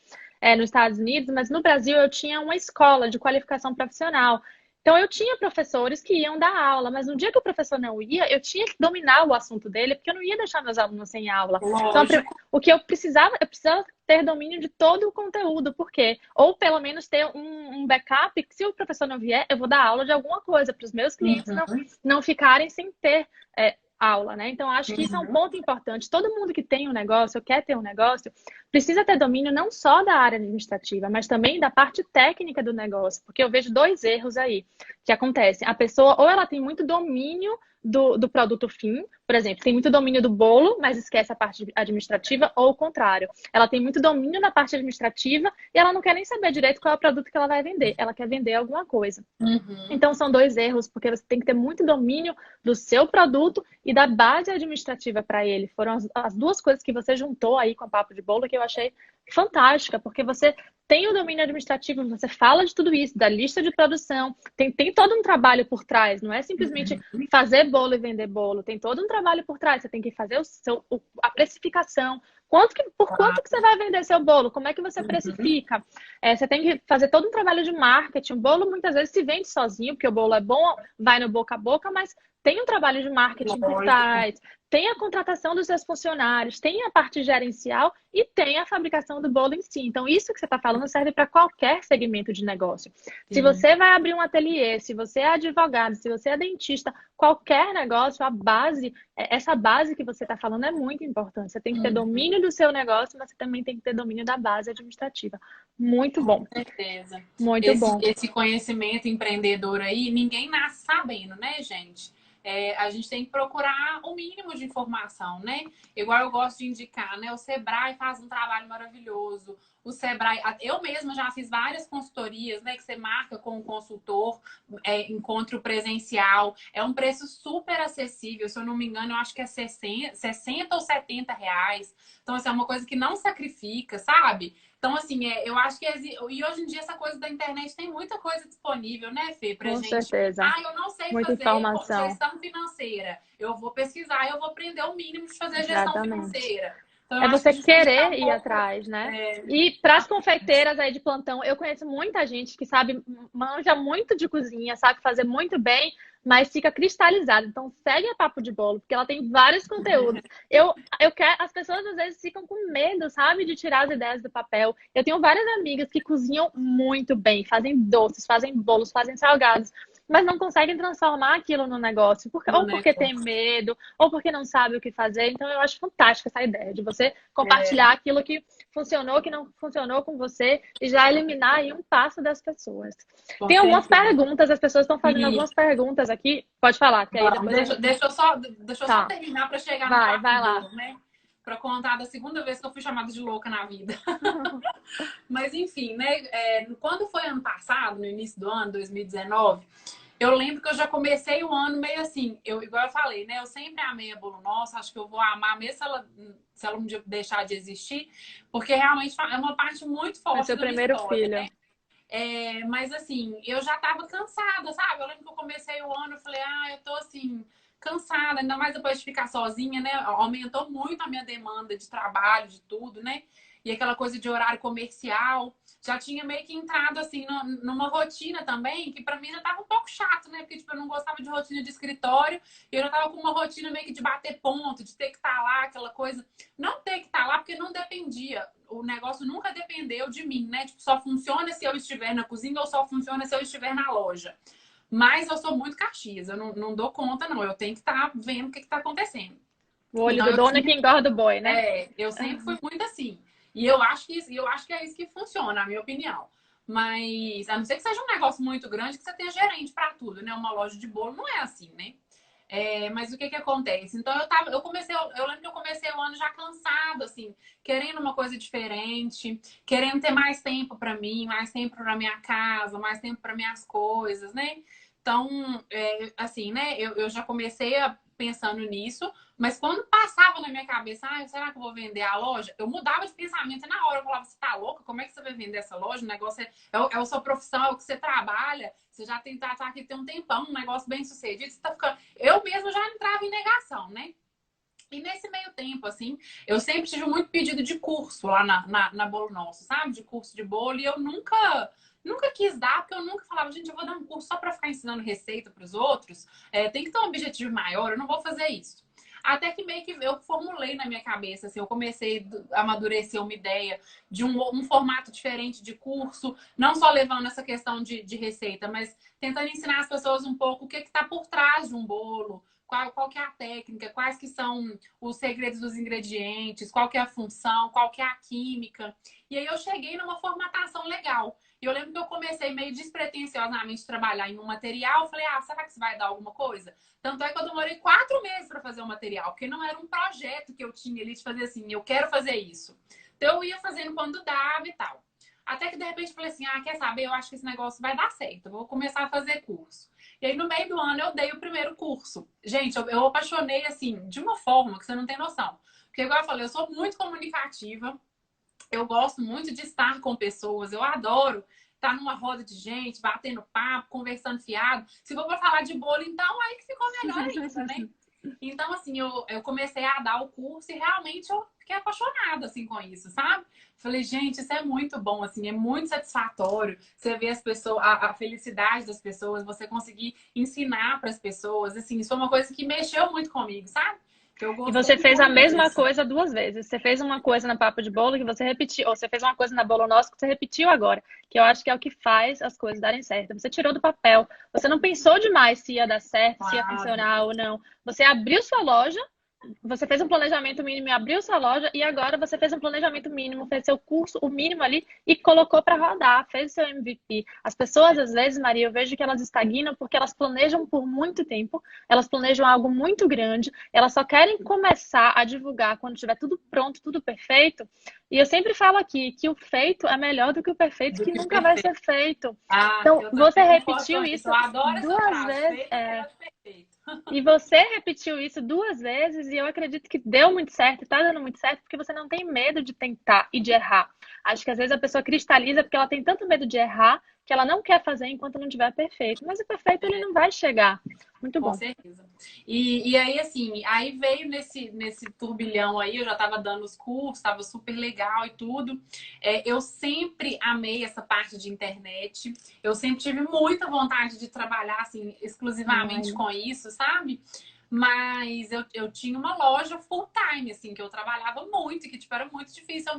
nos Estados Unidos, mas no Brasil eu tinha uma escola de qualificação profissional. Então, eu tinha professores que iam dar aula, mas no dia que o professor não ia, eu tinha que dominar o assunto dele, porque eu não ia deixar meus alunos sem aula. Então, o que eu precisava ter domínio de todo o conteúdo, por quê? Ou pelo menos ter um backup, que se o professor não vier, eu vou dar aula de alguma coisa, para os meus clientes não ficarem sem ter aula, né? Então, acho que isso é um ponto importante. Todo mundo que tem um negócio, ou quer ter um negócio, precisa ter domínio não só da área administrativa, mas também da parte técnica do negócio, porque eu vejo 2 erros aí que acontecem. A pessoa, ou ela tem muito domínio do produto fim, por exemplo, tem muito domínio do bolo, mas esquece a parte administrativa, ou o contrário. Ela tem muito domínio da parte administrativa e ela não quer nem saber direito qual é o produto que ela vai vender. Ela quer vender alguma coisa. Então, são 2 erros, porque você tem que ter muito domínio do seu produto e da base administrativa para ele. Foram as 2 coisas que você juntou aí com o Papo de Bolo que eu achei fantástica, porque você tem o domínio administrativo, você fala de tudo isso, da lista de produção, tem todo um trabalho por trás, não é simplesmente fazer bolo e vender bolo, tem todo um trabalho por trás, você tem que fazer a precificação, por quanto que você vai vender seu bolo, como é que você precifica, você tem que fazer todo um trabalho de marketing, o bolo muitas vezes se vende sozinho, porque o bolo é bom, vai no boca a boca, mas tem um trabalho de marketing por trás, tem a contratação dos seus funcionários, tem a parte gerencial e tem a fabricação do bolo em si. Então, isso que você está falando serve para qualquer segmento de negócio. Se você vai abrir um ateliê, se você é advogado, se você é dentista, qualquer negócio, essa base que você está falando é muito importante. Você tem que ter domínio do seu negócio, mas você também tem que ter domínio da base administrativa. Muito bom. Com certeza. Muito bom. Esse conhecimento empreendedor aí, ninguém nasce sabendo, né, gente? A gente tem que procurar o mínimo de informação, né? Igual eu gosto de indicar, né? O Sebrae faz um trabalho maravilhoso. O Sebrae, eu mesma já fiz várias consultorias, né? Que você marca com o consultor, encontro presencial. É um preço super acessível. Se eu não me engano, eu acho que é 60 ou 70 reais. Então, assim, é uma coisa que não sacrifica, sabe? Então, assim, eu acho que... E hoje em dia, essa coisa da internet tem muita coisa disponível, né, Fê? Pra gente... certeza. Eu não sei muita fazer informação. gestão financeira. Eu vou pesquisar, eu vou aprender o mínimo de fazer gestão financeira. Então, você querer ir atrás, né? E para as confeiteiras aí de plantão, eu conheço muita gente que manja muito de cozinha, sabe fazer muito bem, mas fica cristalizado. Então, segue a Papo de Bolo, porque ela tem vários conteúdos. Eu quero, as pessoas às vezes ficam com medo, sabe, de tirar as ideias do papel. Eu tenho várias amigas que cozinham muito bem, fazem doces, fazem bolos, fazem salgados, mas não conseguem transformar aquilo no negócio, no ou porque tem negócio. medo, ou porque não sabe o que fazer. Então, eu acho fantástica essa ideia de você É, compartilhar aquilo que funcionou, que não funcionou com você, e já eliminar aí um passo das pessoas. com Tem algumas certeza. perguntas, as pessoas estão fazendo E algumas perguntas aqui. Pode falar, que aí vamos, depois a gente. deixa eu só Tá, terminar para chegar no vai, papo de vai lá. bolo, né? Para contar da segunda vez que eu fui chamada de louca na vida. Mas enfim, né? Quando foi ano passado, no início do ano, 2019, eu lembro que eu já comecei o ano meio assim, igual eu falei, né? Eu sempre amei a Bolo Nossa, acho que eu vou amar mesmo se ela um dia deixar de existir, porque realmente é uma parte muito Foi forte seu da minha primeiro história, né? filho. Mas assim, eu já tava cansada, sabe? Eu lembro que eu comecei o ano, eu falei, eu tô assim, cansada, ainda mais depois de ficar sozinha, né? Aumentou muito a minha demanda de trabalho, de tudo, né? E aquela coisa de horário comercial. Já tinha meio que entrado, assim, numa rotina também, que pra mim já tava um pouco chato, né? Porque, tipo, eu não gostava de rotina de escritório, e eu já tava com uma rotina meio que de bater ponto, de ter que estar lá, aquela coisa. Não ter que estar lá, porque não dependia. O negócio nunca dependeu de mim, né? Tipo, só funciona se eu estiver na cozinha ou só funciona se eu estiver na loja. Mas eu sou muito Caxias, eu não dou conta, não. Eu tenho que estar vendo o que está acontecendo. O olho Então, do dono é que engorda o boi, né? eu sempre fui muito assim. E eu acho que é isso que funciona, na minha opinião. Mas, a não ser que seja um negócio muito grande, que você tenha gerente para tudo, né? Uma loja de bolo não é assim, né? Mas o que que acontece? Então eu lembro que eu comecei o ano já cansado, assim, querendo uma coisa diferente, querendo ter mais tempo para mim, mais tempo para minha casa, mais tempo para minhas coisas, né? Então, assim, né? Eu já comecei pensando nisso, mas quando passava na minha cabeça, será que eu vou vender a loja? Eu mudava de pensamento na hora. Eu falava, você tá louca? Como é que você vai vender essa loja? O negócio é a sua profissão, é o que você trabalha. Você já tá aqui tem um tempão, um negócio bem sucedido. Você tá ficando... Eu mesma já entrava em negação, né? E nesse meio tempo, assim, eu sempre tive muito pedido de curso lá na Bolo Nosso, sabe? De curso de bolo. E eu nunca quis dar, porque eu nunca falava, gente, eu vou dar um curso só para ficar ensinando receita para os outros. Tem que ter um objetivo maior, eu não vou fazer isso. Até que meio que eu formulei na minha cabeça, assim, eu comecei a amadurecer uma ideia de um formato diferente de curso, não só levando essa questão de receita, mas tentando ensinar as pessoas um pouco o que está por trás de um bolo, qual que é a técnica, quais que são os segredos dos ingredientes, qual que é a função, qual que é a química. E aí eu cheguei numa formatação legal. E eu lembro que eu comecei meio despretensiosamente a trabalhar em um material. Falei, será que isso vai dar alguma coisa? Tanto é que eu demorei 4 meses para fazer o material, porque não era um projeto que eu tinha ali de fazer assim, eu quero fazer isso. Então eu ia fazendo quando dava e tal. Até que de repente eu falei assim, quer saber? Eu acho que esse negócio vai dar certo. Eu vou começar a fazer curso. E aí no meio do ano eu dei o primeiro curso. Gente, eu apaixonei assim, de uma forma que você não tem noção. Porque igual eu falei, eu sou muito comunicativa. Eu gosto muito de estar com pessoas, eu adoro estar numa roda de gente, batendo papo, conversando fiado. Se for para falar de bolo, então aí que ficou melhor ainda, né? Então, assim, eu comecei a dar o curso e realmente eu fiquei apaixonada, assim, com isso, sabe? Falei, gente, isso é muito bom, assim, é muito satisfatório. Você vê as pessoas, a felicidade das pessoas, você conseguir ensinar para as pessoas, assim, isso foi uma coisa que mexeu muito comigo, sabe? Eu E gostei você fez a muito mesma disso. coisa duas vezes. Você fez uma coisa na Papo de Bolo que você repetiu, ou você fez uma coisa na Bolo Nosso que você repetiu agora, que eu acho que é o que faz as coisas darem certo. Você tirou do papel, você não pensou demais se ia dar certo, se ia Claro. funcionar ou não. Você abriu sua loja, você fez um planejamento mínimo e abriu sua loja, e agora você fez um planejamento mínimo, fez seu curso, o mínimo ali, e colocou para rodar, fez seu MVP. As pessoas, às vezes, Maria, eu vejo que elas estagnam porque elas planejam por muito tempo, elas planejam algo muito grande, elas só querem começar a divulgar quando tiver tudo pronto, tudo perfeito. E eu sempre falo aqui que o feito é melhor do que o perfeito, Do que que nunca vai perfeito. ser feito. Então, Eu você também concordo com repetiu isso. isso Eu adoro essa duas frase. vezes. Feito é melhor que perfeito. E você repetiu isso duas vezes e eu acredito que deu muito certo, tá dando muito certo, porque você não tem medo de tentar e de errar. Acho que às vezes a pessoa cristaliza porque ela tem tanto medo de errar que ela não quer fazer enquanto não tiver perfeito. Mas o perfeito, ele não vai chegar. Muito Com bom. certeza. E aí, assim, aí veio nesse turbilhão aí, eu já estava dando os cursos, estava super legal e tudo. Eu sempre amei essa parte de internet. Eu sempre tive muita vontade de trabalhar, assim, exclusivamente com isso, sabe? Mas eu tinha uma loja full time, assim, que eu trabalhava muito, que, tipo, era muito difícil.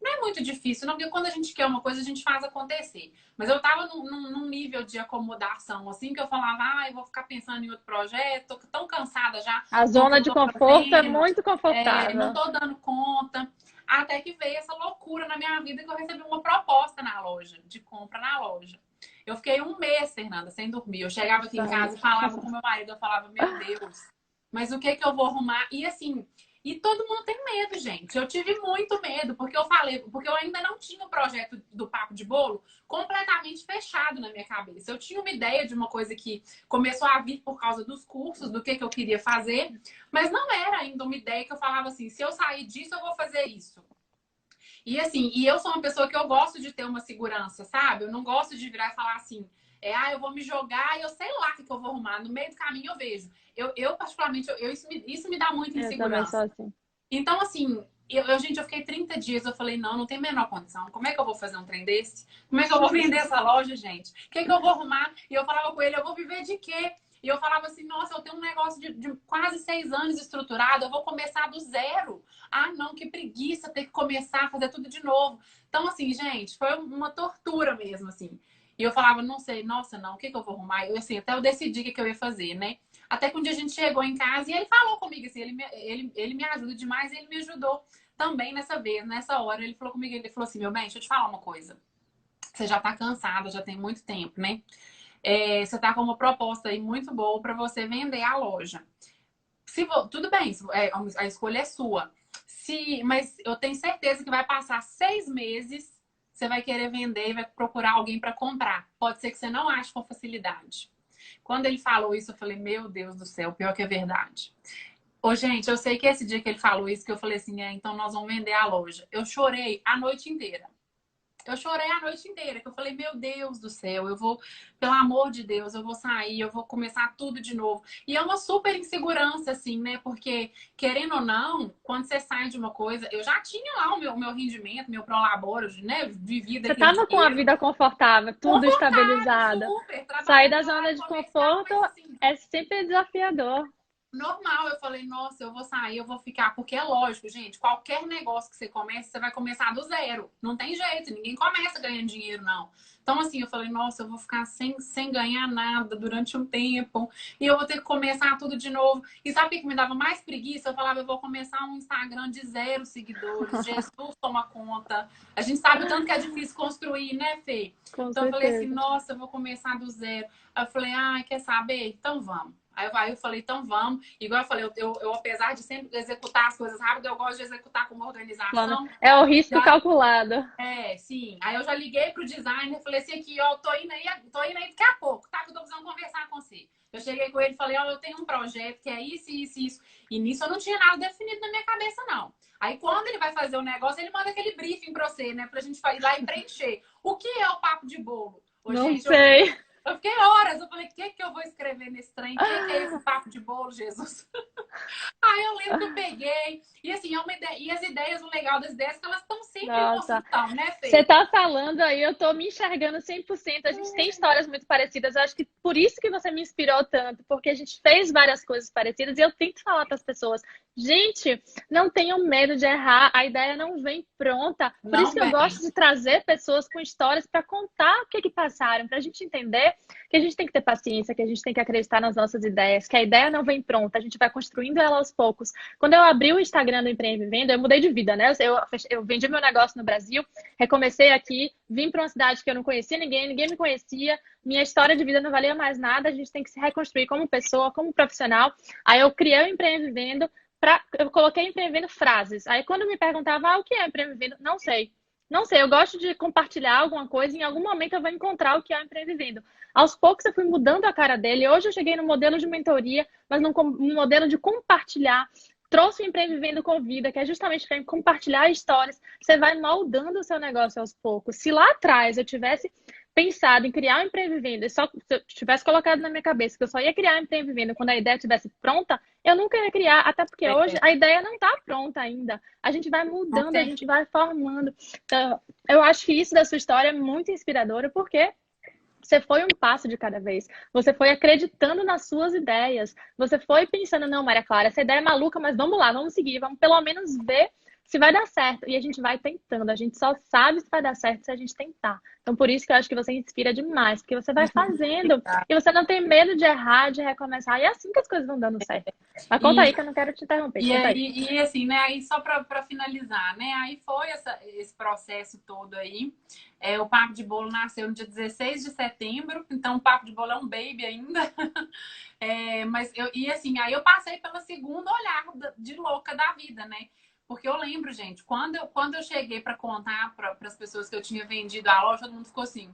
Não é muito difícil, não, porque quando a gente quer uma coisa, a gente faz acontecer. Mas eu tava num nível de acomodação, assim, que eu falava, eu vou ficar pensando em outro projeto, tô tão cansada já A com o que zona eu de tô conforto é fazendo, muito não confortável. tô dando conta. Até que veio essa loucura na minha vida que eu recebi uma proposta na loja, de compra na loja. Eu fiquei um mês, Fernanda, sem dormir. Eu chegava aqui em casa e falava com meu marido, eu falava, meu Deus, mas o que que eu vou arrumar? E assim, e todo mundo tem medo, gente. Eu tive muito medo, porque eu ainda não tinha o projeto do Papo de Bolo completamente fechado na minha cabeça. Eu tinha uma ideia de uma coisa que começou a vir por causa dos cursos, do que eu queria fazer, mas não era ainda uma ideia que eu falava assim, se eu sair disso, eu vou fazer isso. E assim, eu sou uma pessoa que eu gosto de ter uma segurança, sabe? Eu não gosto de virar e falar assim, eu vou me jogar e eu sei lá o que eu vou arrumar. No meio do caminho eu vejo. Eu particularmente, isso me dá muita Eu também sou insegurança. assim. Então, assim, gente, eu fiquei 30 dias, eu falei, não tem a menor condição. Como é que eu vou fazer um trem desse? Como é que eu vou vender essa loja, gente? O que é que eu vou arrumar? E eu falava com ele, eu vou viver de quê? E eu falava assim, nossa, eu tenho um negócio de quase 6 anos estruturado, eu vou começar do zero. Ah, não, que preguiça ter que começar a fazer tudo de novo. Então, assim, gente, foi uma tortura mesmo, assim. E eu falava, não sei, nossa, não, o que que eu vou arrumar? Eu, assim, até eu decidi o que que eu ia fazer, né? Até que um dia a gente chegou em casa e ele falou comigo, assim, ele me ajuda demais e ele me ajudou também nessa vez, nessa hora. Ele falou comigo, ele falou assim, meu bem, deixa eu te falar uma coisa. Você já tá cansada, já tem muito tempo, né? Você tá com uma proposta aí muito boa para você vender a loja. Tudo bem, a escolha é sua. Mas eu tenho certeza que vai passar 6 meses, você vai querer vender e vai procurar alguém para comprar. Pode ser que você não ache com facilidade. Quando ele falou isso, eu falei, meu Deus do céu, pior que é verdade. Ô, gente, eu sei que esse dia que ele falou isso, que eu falei assim, então nós vamos vender a loja. Eu chorei a noite inteira. Eu chorei a noite inteira, que eu falei, meu Deus do céu, eu vou, pelo amor de Deus, eu vou sair, eu vou começar tudo de novo. E é uma super insegurança, assim, né? Porque, querendo ou não, quando você sai de uma coisa, eu já tinha lá o meu rendimento, meu prolaboro, né? Eu vivi Você daquele tava com a dinheiro. vida confortável, tudo Confortável, estabilizado. super, Sair trabalhando da em zona horário de comercial, conforto mas assim, é sempre desafiador. normal, eu falei, nossa, eu vou sair, eu vou ficar, porque é lógico, gente, qualquer negócio que você comece, você vai começar do zero. Não tem jeito, ninguém começa ganhando dinheiro, não. Então, assim, eu falei, nossa, eu vou ficar sem ganhar nada durante um tempo, e eu vou ter que começar tudo de novo. E sabe o que me dava mais preguiça? Eu falava, eu vou começar um Instagram de 0 seguidores, Jesus toma conta. A gente sabe o tanto que é difícil construir, né, Fê? Com Então, eu falei assim, certeza. nossa, eu vou começar do zero. Aí eu falei, quer saber? Então vamos. Aí eu falei, então vamos. Igual eu falei, eu apesar de sempre executar as coisas rápido, eu gosto de executar com uma Plano. organização. É o risco Já, calculado. sim. Aí eu já liguei pro designer, falei assim, aqui, ó, tô indo aí daqui a pouco, tá? Que eu tô precisando conversar com você. Eu cheguei com ele e falei, ó, eu tenho um projeto que é isso, isso, isso. E nisso eu não tinha nada definido na minha cabeça, não. Aí quando ele vai fazer o negócio, ele manda aquele briefing pra você, né? Pra gente ir lá e preencher. O que é o papo de bolo? Ô, Não gente, eu sei. eu fiquei horas, eu falei, o que que eu vou escrever nesse trem? O que que é esse papo de bolo, Jesus? Aí eu lembro que eu peguei. E assim, é uma ideia. E as ideias, o legal das ideias é que elas estão sempre em Nossa. construção, né, Você Fê? tá falando aí, eu tô me enxergando 100%. A gente tem histórias muito parecidas. Eu acho que por isso que você me inspirou tanto, porque a gente fez várias coisas parecidas e eu tento falar para as pessoas, gente, não tenham medo de errar, a ideia não vem pronta. Por isso Não que eu vem. gosto de trazer pessoas com histórias para contar o que que passaram, para a gente entender que a gente tem que ter paciência, que a gente tem que acreditar nas nossas ideias, que a ideia não vem pronta, a gente vai construindo ela aos poucos. Quando eu abri o Instagram do Empreende Venda, eu mudei de vida, né? Eu vendi meu negócio no Brasil, recomecei aqui, vim para uma cidade que eu não conhecia ninguém, ninguém me conhecia, minha história de vida não valia mais nada, a gente tem que se reconstruir como pessoa, como profissional. Aí eu criei o Empreende Vivendo, eu coloquei Empreende Vivendo frases. Aí quando me perguntava, o que é Empreende Vivendo? Não sei. Não sei, eu gosto de compartilhar alguma coisa e em algum momento eu vou encontrar o que é o Empreende Vivendo. Aos poucos eu fui mudando a cara dele. Hoje eu cheguei no modelo de mentoria, mas num modelo de compartilhar. Trouxe o Empreende Vivendo com Vida, que é justamente para compartilhar histórias. Você vai moldando o seu negócio aos poucos. Se lá atrás eu tivesse pensado em criar um emprego e venda, só se eu tivesse colocado na minha cabeça que eu só ia criar um emprego e venda quando a ideia estivesse pronta, eu nunca ia criar, até porque hoje a ideia não está pronta ainda. A gente vai mudando, a gente vai formando. Então, eu acho que isso da sua história é muito inspiradora, porque você foi um passo de cada vez. Você foi acreditando nas suas ideias. Você foi pensando, não, Maria Clara, essa ideia é maluca, mas vamos lá, vamos seguir, vamos pelo menos ver se vai dar certo. E a gente vai tentando. A gente só sabe se vai dar certo se a gente tentar. Então, por isso que eu acho que você inspira demais, porque você vai fazendo e você não tem medo de errar, de recomeçar. E é assim que as coisas vão dando certo. Mas conta aí que eu não quero te interromper. E assim, né? Aí só para finalizar, né? Aí foi esse processo todo aí. O Papo de Bolo nasceu no dia 16 de setembro, então o Papo de Bolo é um baby ainda. Assim, aí eu passei pela segunda olhar de louca da vida, né? Porque eu lembro, gente, quando eu cheguei para contar para as pessoas que eu tinha vendido a loja, todo mundo ficou assim.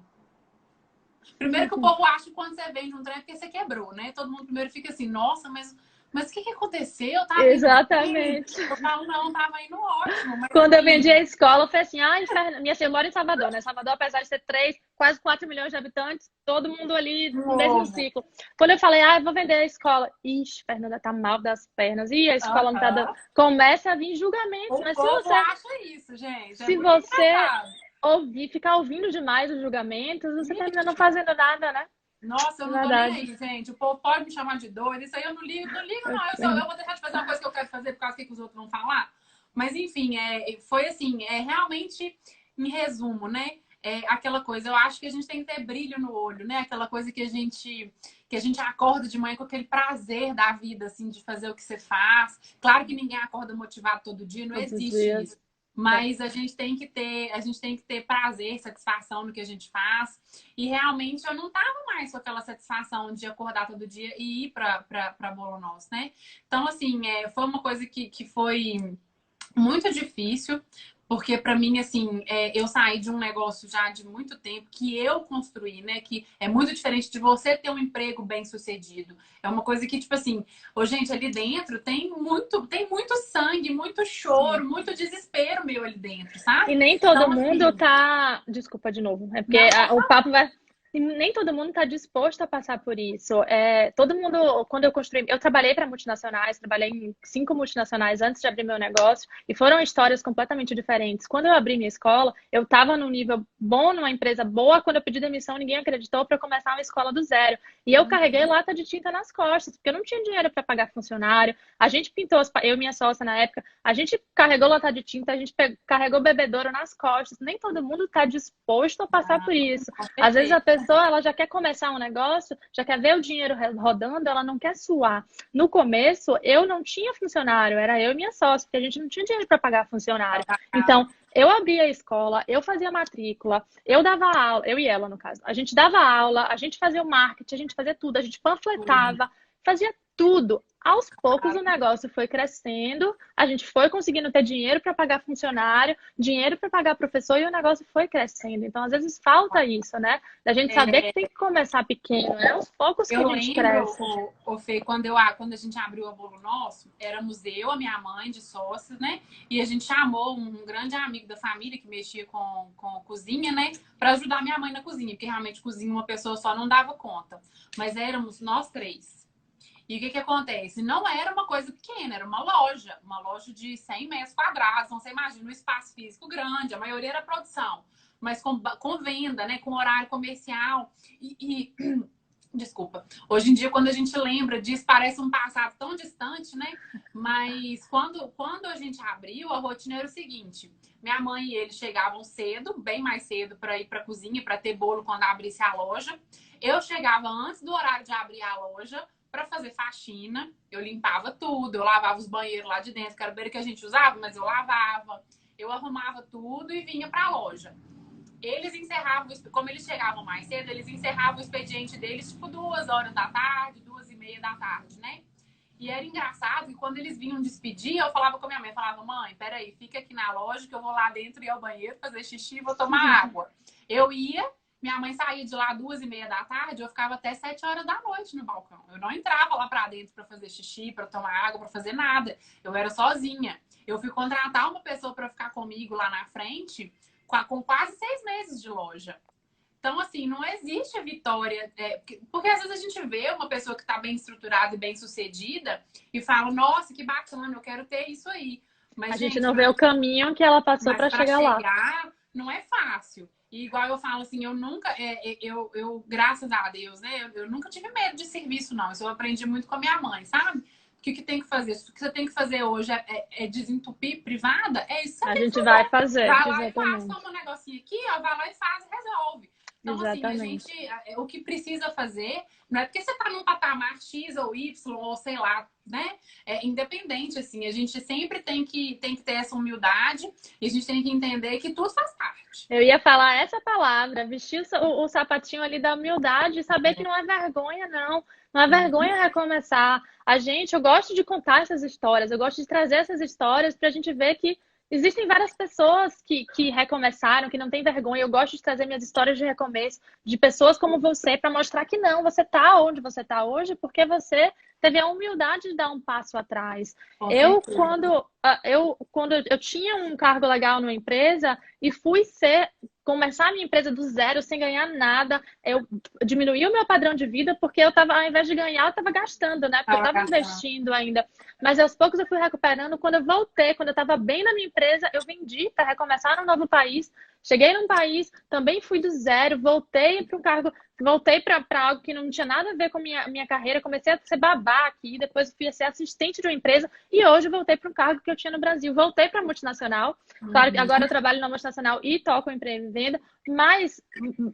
Primeiro que o povo acha que quando você vende um trem é porque você quebrou, né? Todo mundo primeiro fica assim, nossa, mas o que aconteceu? Tava Exatamente. Eu falo, não, tava indo ótimo. Mas quando eu vendi a escola, foi assim, minha senhora mora em Salvador, né? Salvador, apesar de ter quase 4 milhões de habitantes, todo mundo ali no mesmo ciclo. Quando eu falei, vou vender a escola. Ixi, Fernanda tá mal das pernas. E a escola não tá dando. Começa a vir julgamentos. Mas se você acha isso, gente. Se você ficar ouvindo demais os julgamentos, você termina não fazendo nada, né? Nossa, eu não tô nem aí, gente. O povo pode me chamar de doida. Isso aí eu não ligo, não. Eu vou deixar de fazer uma coisa que eu quero fazer por causa que os outros vão falar. Mas, enfim, foi assim, realmente, em resumo, né? Aquela coisa, eu acho que a gente tem que ter brilho no olho, né? Aquela coisa que a gente acorda de manhã com aquele prazer da vida, assim, de fazer o que você faz. Claro que ninguém acorda motivado todo dia, não existe isso. Mas a gente tem que ter prazer, satisfação no que a gente faz. E realmente eu não tava mais com aquela satisfação de acordar todo dia e ir para Bolo Nosso, né? Então, assim, foi uma coisa que foi muito difícil, porque para mim, assim, eu saí de um negócio já de muito tempo que eu construí, né? Que é muito diferente de você ter um emprego bem sucedido. É uma coisa que, tipo assim, gente, ali dentro tem muito sangue, muito choro, muito desespero meu ali dentro, sabe? E nem todo mundo tá. Desculpa de novo, é porque o papo vai. E nem todo mundo está disposto a passar por isso. Todo mundo, quando eu trabalhei para multinacionais, trabalhei em 5 multinacionais antes de abrir meu negócio, e foram histórias completamente diferentes. Quando eu abri minha escola, eu estava num nível bom, numa empresa boa. Quando eu pedi demissão, ninguém acreditou para começar uma escola do zero. E eu carreguei lata de tinta nas costas, porque eu não tinha dinheiro para pagar funcionário. A gente pintou, eu e minha sócia na época, a gente carregou lata de tinta, a gente carregou bebedouro nas costas. Nem todo mundo está disposto a passar por isso. Às vezes a pessoa ela já quer começar um negócio, já quer ver o dinheiro rodando, ela não quer suar. No começo, eu não tinha funcionário, era eu e minha sócia, porque a gente não tinha dinheiro para pagar funcionário. Então, eu abria a escola, eu fazia matrícula, eu dava aula, eu e ela, no caso. A gente dava aula, a gente fazia o marketing, a gente fazia tudo, a gente panfletava, fazia tudo. Aos poucos o negócio foi crescendo, a gente foi conseguindo ter dinheiro para pagar funcionário, dinheiro para pagar professor e o negócio foi crescendo. Então, às vezes falta isso, né? Da gente saber que tem que começar pequeno, é aos poucos que a gente cresce. Fê, quando a gente abriu o Bolo Nosso, éramos eu, a minha mãe de sócios, né? E a gente chamou um grande amigo da família que mexia com cozinha, né? Para ajudar minha mãe na cozinha, porque realmente cozinha uma pessoa só não dava conta. Mas éramos nós 3. E o que acontece? Não era uma coisa pequena, era uma loja de 100 metros quadrados. Então, você imagina um espaço físico grande, a maioria era produção, mas com venda, né? Com horário comercial. Desculpa. Hoje em dia, quando a gente lembra disso, parece um passado tão distante, né? Mas quando a gente abriu, a rotina era o seguinte: minha mãe e ele chegavam cedo, bem mais cedo, para ir para a cozinha, para ter bolo quando abrisse a loja. Eu chegava antes do horário de abrir a loja para fazer faxina. Eu limpava tudo, eu lavava os banheiros lá de dentro, que era o banheiro que a gente usava, mas eu lavava, eu arrumava tudo e vinha para a loja. Eles encerravam, como eles chegavam mais cedo, eles encerravam o expediente deles tipo 2 horas da tarde, 2h30 da tarde, né? E era engraçado que quando eles vinham despedir, eu falava com a minha mãe, falava, mãe, peraí, fica aqui na loja que eu vou lá dentro e ir ao banheiro fazer xixi e vou tomar água. Eu ia, minha mãe saía de lá 2h30 da tarde, eu ficava até 7 horas da noite no balcão. Eu não entrava lá pra dentro pra fazer xixi, pra tomar água, pra fazer nada. Eu era sozinha. Eu fui contratar uma pessoa pra ficar comigo lá na frente com quase 6 meses de loja. Então, assim, não existe a vitória. Porque às vezes a gente vê uma pessoa que está bem estruturada e bem sucedida e fala, nossa, que bacana, eu quero ter isso aí. Mas, A gente gente, não vê o caminho que ela passou mas para para chegar lá. chegar não é fácil. E igual eu falo assim, eu nunca, graças a Deus, né? Eu nunca tive medo de serviço, não. Isso eu aprendi muito com a minha mãe, sabe? O que tem que fazer? O que você tem que fazer hoje é desentupir privada? É isso que você A tem que gente fazer. vai fazer, Vai lá e faz, exatamente. toma um negocinho aqui, ó, vai lá e faz, resolve. Então, assim, a Exatamente. gente, o que precisa fazer, não é porque você tá num patamar X ou Y, ou sei lá, né? Independente, assim, a gente sempre tem que ter essa humildade e a gente tem que entender que tudo faz parte. Eu ia falar essa palavra, vestir o sapatinho ali da humildade e saber que não é vergonha, não. Não é vergonha recomeçar. Eu gosto de contar essas histórias, eu gosto de trazer essas histórias para a gente ver que existem várias pessoas que recomeçaram, que não têm vergonha. Eu gosto de trazer minhas histórias de recomeço, de pessoas como você, para mostrar que não, você está onde você está hoje, porque você teve a humildade de dar um passo atrás. Com Eu, certeza. quando eu tinha um cargo legal numa empresa e começar a minha empresa do zero, sem ganhar nada, eu diminuí o meu padrão de vida porque eu estava, ao invés de ganhar, eu estava gastando, né? Porque eu Tava estava gastando. investindo ainda. Mas aos poucos eu fui recuperando. Quando eu voltei, quando eu estava bem na minha empresa, eu vendi para recomeçar num novo país. Cheguei num país, também fui do zero, voltei para um cargo, voltei para algo que não tinha nada a ver com minha carreira, comecei a ser babá aqui, depois fui a ser assistente de uma empresa e hoje voltei para um cargo que eu tinha no Brasil. Voltei para a multinacional. Claro que agora eu trabalho na multinacional e toco empresa e venda, mas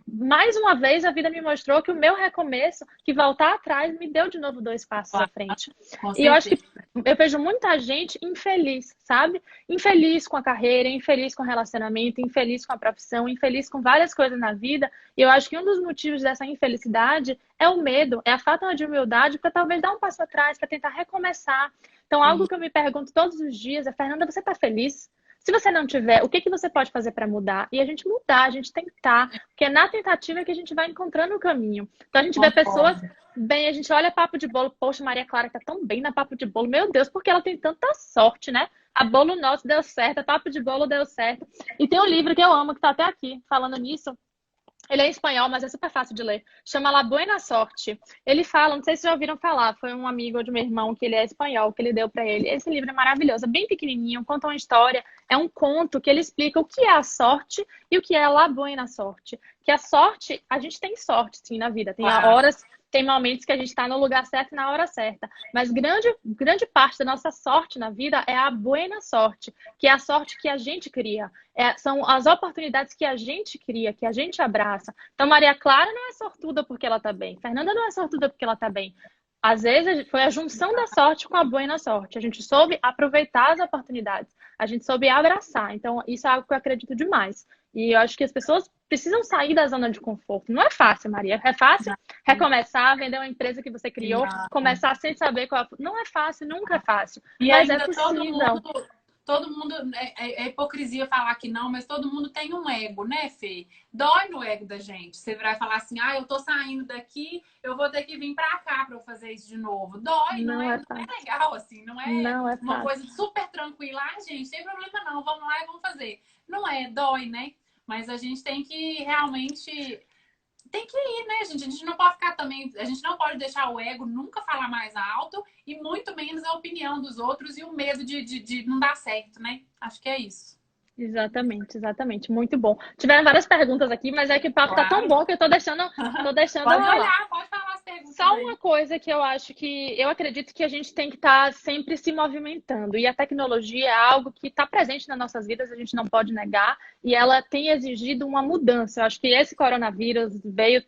mais uma vez a vida me mostrou que o meu recomeço, que voltar atrás, me deu de novo 2 passos à frente. Com E eu acho que certeza. eu vejo muita gente infeliz, sabe? Infeliz com a carreira, infeliz com o relacionamento, infeliz com a profissão, infeliz com várias coisas na vida. E eu acho que um dos motivos dessa infelicidade é o medo, é a falta de humildade para talvez dar um passo atrás, para tentar recomeçar. Então, algo que eu me pergunto todos os dias é, Fernanda, você está feliz? Se você não tiver, o que que você pode fazer para mudar? E a gente mudar, a gente tentar, porque é na tentativa que a gente vai encontrando o caminho. Então, a gente vê pessoas Concordo. bem, a gente olha Papo de Bolo, poxa, Maria Clara tá tão bem na Papo de Bolo, meu Deus, porque ela tem tanta sorte, né? A Bolo Nosso deu certo, a Papo de Bolo deu certo. E tem um livro que eu amo, que tá até aqui, falando nisso. Ele é em espanhol, mas é super fácil de ler. Chama La Buena Sorte. Ele fala, não sei se já ouviram falar, foi um amigo de meu irmão que ele é espanhol, que ele deu para ele. Esse livro é maravilhoso, é bem pequenininho, conta uma história, é um conto que ele explica o que é a sorte e o que é a La Buena Sorte. Que a sorte, a gente tem sorte sim na vida, tem Claro. horas, tem momentos que a gente está no lugar certo e na hora certa. Mas grande parte da nossa sorte na vida é a buena sorte, que é a sorte que a gente cria. São as oportunidades que a gente cria, que a gente abraça. Então, Maria Clara não é sortuda porque ela está bem. Fernanda não é sortuda porque ela está bem. Às vezes foi a junção da sorte com a buena sorte. A gente soube aproveitar as oportunidades. A gente soube abraçar. Então, isso é algo que eu acredito demais. E eu acho que as pessoas precisam sair da zona de conforto. Não é fácil, Maria. É fácil recomeçar, vender uma empresa que você criou, começar sem saber qual é. Não é fácil, nunca é fácil. E Mas é ainda possível. todo mundo, é hipocrisia falar que não, mas todo mundo tem um ego, né, Fê? Dói no ego da gente. Você vai falar assim, eu tô saindo daqui, eu vou ter que vir pra cá pra eu fazer isso de novo. Dói, Não é não é fácil. legal, assim, não é Não é uma fácil. coisa super tranquila. Gente, sem problema não, vamos lá e vamos fazer. Não é, dói, né? Mas a gente tem que realmente tem que ir, né, gente? A gente não pode ficar também, a gente não pode deixar o ego nunca falar mais alto e muito menos a opinião dos outros e o medo de não dar certo, né? Acho que é isso. Exatamente, exatamente. Muito bom. Tiveram várias perguntas aqui, mas é que o papo tá tão Claro. bom que eu tô deixando Pode rolar. olhar, pode falar as perguntas Só aí. uma coisa que eu acho que eu acredito que a gente tem que estar sempre se movimentando. E a tecnologia é algo que está presente nas nossas vidas, a gente não pode negar, e ela tem exigido uma mudança. Eu acho que esse coronavírus veio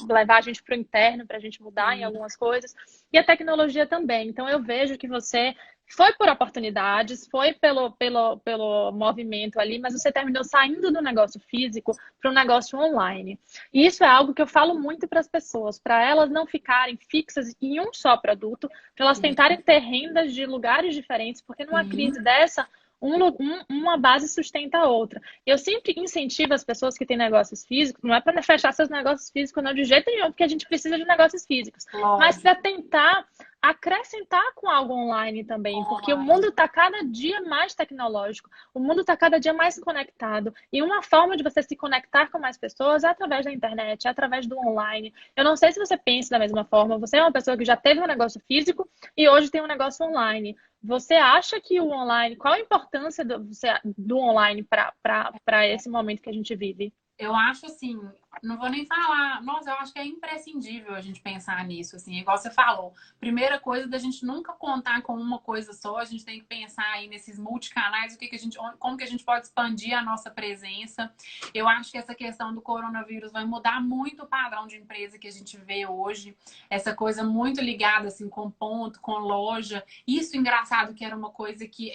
levar a gente para o interno, para a gente mudar em Sim. algumas coisas, e a tecnologia também. Então eu vejo que você foi por oportunidades, foi pelo movimento ali, mas você terminou saindo do negócio físico para um negócio online. E isso é algo que eu falo muito para as pessoas, para elas não ficarem fixas em um só produto, para elas tentarem ter rendas de lugares diferentes, porque numa Sim. crise dessa, uma base sustenta a outra. Eu sempre incentivo as pessoas que têm negócios físicos, não é para fechar seus negócios físicos, não, de jeito nenhum, porque a gente precisa de negócios físicos, mas Lógico. para tentar acrescentar com algo online também, porque o mundo está cada dia mais tecnológico, o mundo está cada dia mais conectado. E uma forma de você se conectar com mais pessoas é através da internet, é através do online. Eu não sei se você pensa da mesma forma, você é uma pessoa que já teve um negócio físico e hoje tem um negócio online. Você acha que o online, qual a importância do online para esse momento que a gente vive? Eu acho assim, não vou nem falar, nossa, eu acho que é imprescindível a gente pensar nisso, assim, igual você falou. Primeira coisa da gente nunca contar com uma coisa só, a gente tem que pensar aí nesses multicanais, como que a gente pode expandir a nossa presença. Eu acho que essa questão do coronavírus vai mudar muito o padrão de empresa que a gente vê hoje, essa coisa muito ligada assim com ponto, com loja. Isso engraçado que era uma coisa que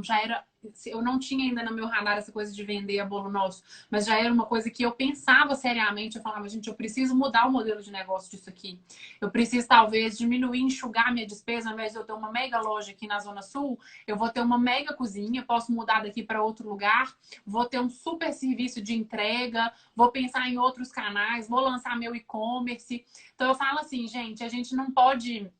já era, eu não tinha ainda no meu radar essa coisa de vender a bolo nosso, mas já era uma coisa que eu pensava seriamente. Eu falava, gente, eu preciso mudar o modelo de negócio disso aqui. Eu preciso, talvez, diminuir, enxugar minha despesa. Ao invés de eu ter uma mega loja aqui na Zona Sul, eu vou ter uma mega cozinha, posso mudar daqui para outro lugar, vou ter um super serviço de entrega, vou pensar em outros canais, vou lançar meu e-commerce. Então, eu falo assim, gente, a gente não pode...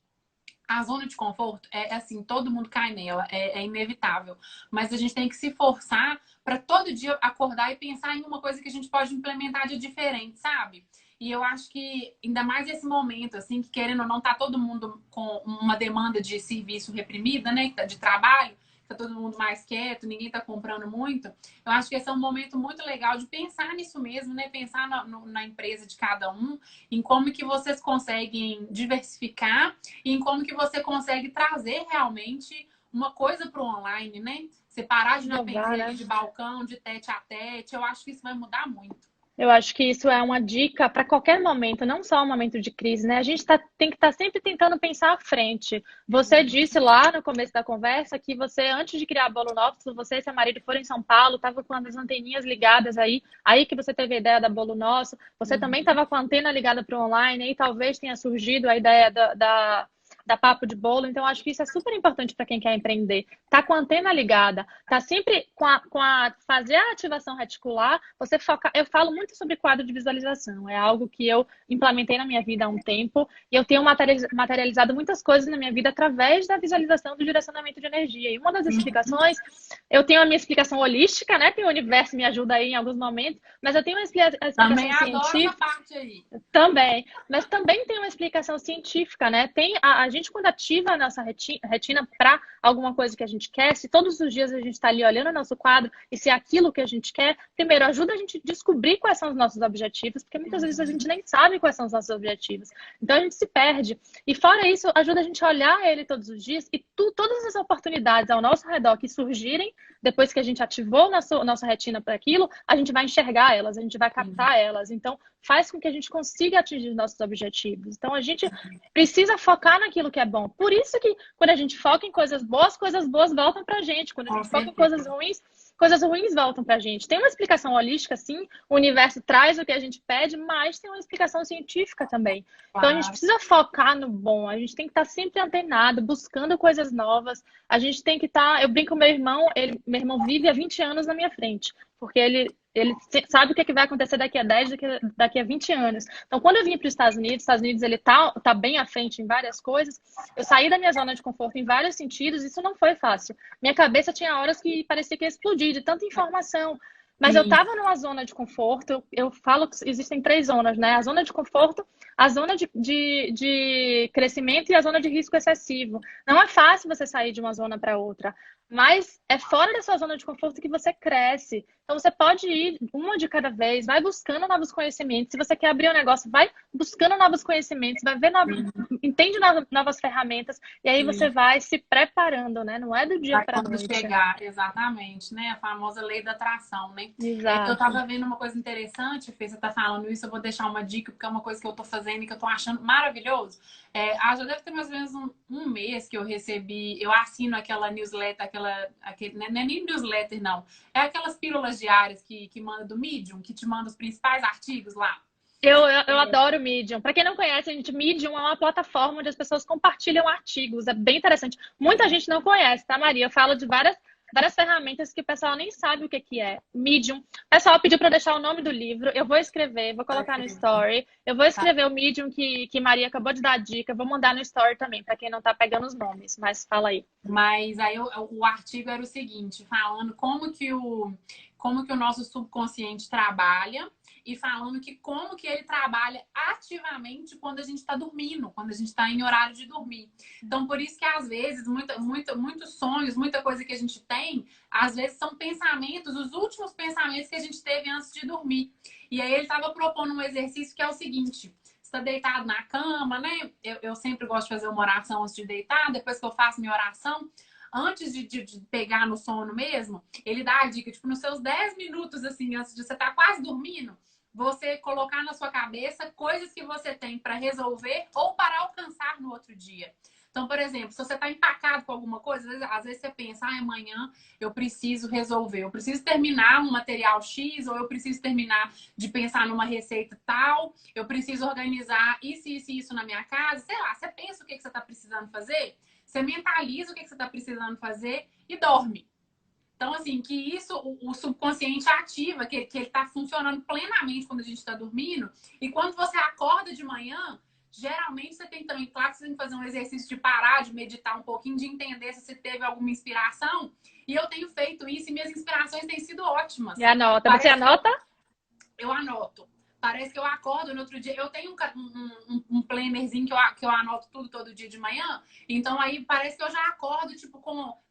A zona de conforto é assim, todo mundo cai nela, é inevitável. Mas a gente tem que se forçar para todo dia acordar e pensar em uma coisa que a gente pode implementar de diferente, sabe? E eu acho que, ainda mais esse momento, assim, que querendo ou não, tá todo mundo com uma demanda de serviço reprimida, né? De trabalho, tá todo mundo mais quieto, ninguém tá comprando muito. Eu acho que esse é um momento muito legal de pensar nisso mesmo, né? Pensar na empresa de cada um, em como que vocês conseguem diversificar e em como que você consegue trazer realmente uma coisa para o online, né? Você parar de depender ali de balcão, de tete a tete, eu acho que isso vai mudar muito. Eu acho que isso é uma dica para qualquer momento, não só um momento de crise, né? A gente tem que estar sempre tentando pensar à frente. Você disse lá no começo da conversa que você, antes de criar a Bolo Novos, você e seu marido foram em São Paulo, estava com as anteninhas ligadas aí que você teve a ideia da Bolo Nosso. Você também estava com a antena ligada para o online, aí talvez tenha surgido a ideia da Papo de Bolo. Então, acho que isso é super importante para quem quer empreender. Tá com a antena ligada, tá sempre fazer a ativação reticular, você foca. Eu falo muito sobre quadro de visualização, é algo que eu implementei na minha vida há um tempo e eu tenho materializado muitas coisas na minha vida através da visualização do direcionamento de energia. E uma das explicações, eu tenho a minha explicação holística, né? Que o universo me ajuda aí em alguns momentos, mas eu tenho uma explicação também científica. Adoro essa parte aí. Também, mas também tem uma explicação científica, né? Tem a gente, quando ativa a nossa retina para alguma coisa que a gente quer, se todos os dias a gente está ali olhando o nosso quadro e se é aquilo que a gente quer, primeiro ajuda a gente a descobrir quais são os nossos objetivos, porque muitas vezes a gente nem sabe quais são os nossos objetivos. Então a gente se perde. E fora isso, ajuda a gente a olhar ele todos os dias e todas as oportunidades ao nosso redor que surgirem, depois que a gente ativou nossa retina para aquilo, a gente vai enxergar elas, a gente vai captar elas. Então, faz com que a gente consiga atingir nossos objetivos. Então, a gente precisa focar naquilo que é bom. Por isso que, quando a gente foca em coisas boas voltam pra gente. Quando a gente foca em coisas ruins voltam pra gente. Tem uma explicação holística, sim, o universo traz o que a gente pede, mas tem uma explicação científica também. Então, a gente precisa focar no bom, a gente tem que estar sempre antenado, buscando coisas novas, a gente tem que estar... Eu brinco com meu irmão, meu irmão vive há 20 anos na minha frente, porque ele sabe o que vai acontecer daqui a 10, daqui a 20 anos. Então, quando eu vim para os Estados Unidos ele tá bem à frente em várias coisas, eu saí da minha zona de conforto em vários sentidos, isso não foi fácil. Minha cabeça tinha horas que parecia que ia explodir de tanta informação. Mas eu estava numa zona de conforto, eu falo que existem 3 zonas, né? A zona de conforto, a zona de crescimento e a zona de risco excessivo. Não é fácil você sair de uma zona para outra, mas é fora da sua zona de conforto que você cresce. Então você pode ir uma de cada vez, vai buscando novos conhecimentos. Se você quer abrir um negócio, vai buscando novos conhecimentos, vai ver entende novas ferramentas, e aí você vai se preparando, né? Não é do dia para noite. Quando chegar, exatamente, né? A famosa lei da atração, né? Exato. Eu tava vendo uma coisa interessante, Fê, você tá falando isso, eu vou deixar uma dica, porque é uma coisa que eu tô fazendo e que eu tô achando maravilhoso. Já deve ter mais ou menos um mês que eu recebi, eu assino aquela newsletter, não é nem newsletter, não. É aquelas pílulas diárias que manda do Medium, que te manda os principais artigos lá. Eu adoro o Medium. Para quem não conhece, gente, Medium é uma plataforma onde as pessoas compartilham artigos. É bem interessante. Muita gente não conhece, tá, Maria? Eu falo de várias várias ferramentas que o pessoal nem sabe o que é. Medium. O pessoal pediu para deixar o nome do livro. Eu vou escrever, vou colocar no story. Eu vou escrever o Medium que Maria acabou de dar a dica. Vou mandar no story também, para quem não tá pegando os nomes. Mas fala aí. Mas aí o artigo era o seguinte, falando como que o nosso subconsciente trabalha e falando que como que ele trabalha ativamente quando a gente está dormindo, quando a gente está em horário de dormir. Então, por isso que às vezes, muitos sonhos, muita coisa que a gente tem, às vezes são pensamentos, os últimos pensamentos que a gente teve antes de dormir. E aí ele estava propondo um exercício que é o seguinte: está deitado na cama, né? Eu sempre gosto de fazer uma oração antes de deitar. Depois que eu faço minha oração, antes de pegar no sono mesmo, ele dá a dica, tipo, nos seus 10 minutos, assim, antes de você estar quase dormindo, você colocar na sua cabeça coisas que você tem para resolver ou para alcançar no outro dia. Então, por exemplo, se você está empacado com alguma coisa, às vezes você pensa, amanhã eu preciso resolver, eu preciso terminar um material X, ou eu preciso terminar de pensar numa receita tal, eu preciso organizar isso, isso e isso na minha casa. Sei lá, você pensa o que você está precisando fazer, você mentaliza o que você está precisando fazer e dorme. Então, assim, que isso, o subconsciente ativa, que ele está funcionando plenamente quando a gente está dormindo. E quando você acorda de manhã, geralmente você tem também, claro que você tem que fazer um exercício de parar, de meditar um pouquinho, de entender se você teve alguma inspiração. E eu tenho feito isso e minhas inspirações têm sido ótimas. E anota. Você anota? Eu anoto. Parece que eu acordo no outro dia. Eu tenho um plannerzinho que eu anoto tudo todo dia de manhã. Então aí parece que eu já acordo, tipo,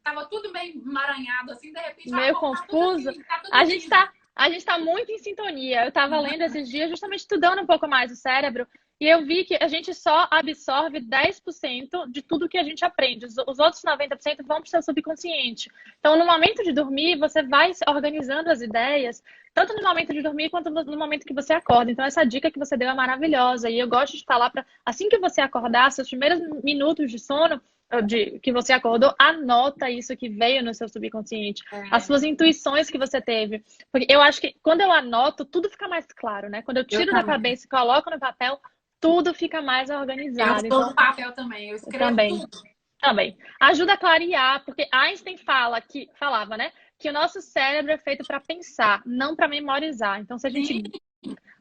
tava tudo bem emaranhado, assim, de repente meio confuso. A gente tá muito em sintonia. Eu tava lendo esses dias, justamente estudando um pouco mais o cérebro, e eu vi que a gente só absorve 10% de tudo que a gente aprende. Os outros 90% vão para o seu subconsciente. Então, no momento de dormir, você vai organizando as ideias, tanto no momento de dormir quanto no momento que você acorda. Então, essa dica que você deu é maravilhosa. E eu gosto de falar para, assim que você acordar, seus primeiros minutos de sono, que você acordou, anota isso que veio no seu subconsciente. As suas intuições que você teve. Porque eu acho que quando eu anoto, tudo fica mais claro, né? Quando eu tiro da cabeça e coloco no papel, tudo fica mais organizado. Eu sou no papel também, eu escrevo tudo. Também. Ajuda a clarear, porque Einstein falava, né? Que o nosso cérebro é feito para pensar, não para memorizar. Então, se a gente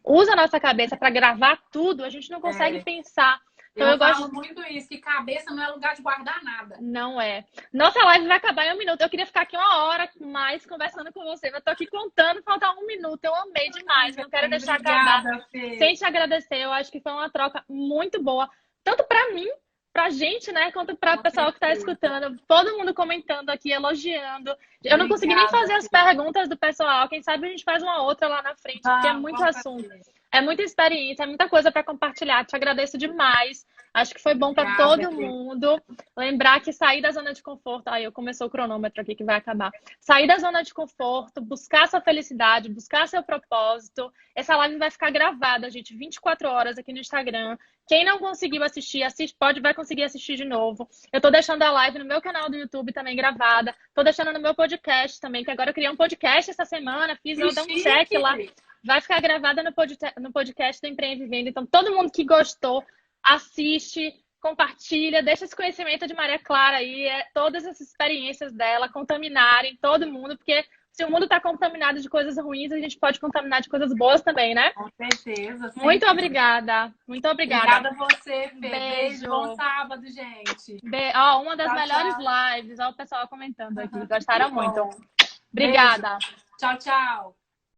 usa a nossa cabeça para gravar tudo, a gente não consegue pensar. Então, eu falo muito isso, que cabeça não é lugar de guardar nada. Não é. Nossa live vai acabar em 1 minuto. Eu queria ficar aqui 1 hora mais conversando com você. Eu tô aqui contando, falta 1 minuto. Eu amei demais. Não quero deixar acabar sem te agradecer. Eu acho que foi uma troca muito boa. Tanto pra mim, pra gente, né? Quanto pra o pessoal que tá escutando. Todo mundo comentando aqui, elogiando. Eu não consegui nem fazer as perguntas do pessoal. Quem sabe a gente faz uma outra lá na frente, porque é muito assunto. É muita experiência, é muita coisa para compartilhar. Te agradeço demais. Acho que foi bom para todo mundo. Lembrar que sair da zona de conforto. Aí, começou o cronômetro aqui que vai acabar. Sair da zona de conforto, buscar sua felicidade, buscar seu propósito. Essa live vai ficar gravada, gente, 24 horas aqui no Instagram. Quem não conseguiu assistir, vai conseguir assistir de novo. Eu tô deixando a live no meu canal do YouTube também gravada. Tô deixando no meu podcast também, que agora eu criei um podcast essa semana. Eu dei um check lá. Vai ficar gravada no podcast do Empreende Vivendo. Então, todo mundo que gostou, assiste, compartilha, deixa esse conhecimento de Maria Clara aí, todas essas experiências dela contaminarem todo mundo, porque se o mundo está contaminado de coisas ruins, a gente pode contaminar de coisas boas também, né? Com certeza. Muito obrigada. Muito obrigada. Obrigada a você, Fê. Beijo. Bom sábado, gente. Uma das melhores lives. Olha o pessoal comentando aqui. Gostaram muito. Obrigada. Beijo. Tchau, tchau.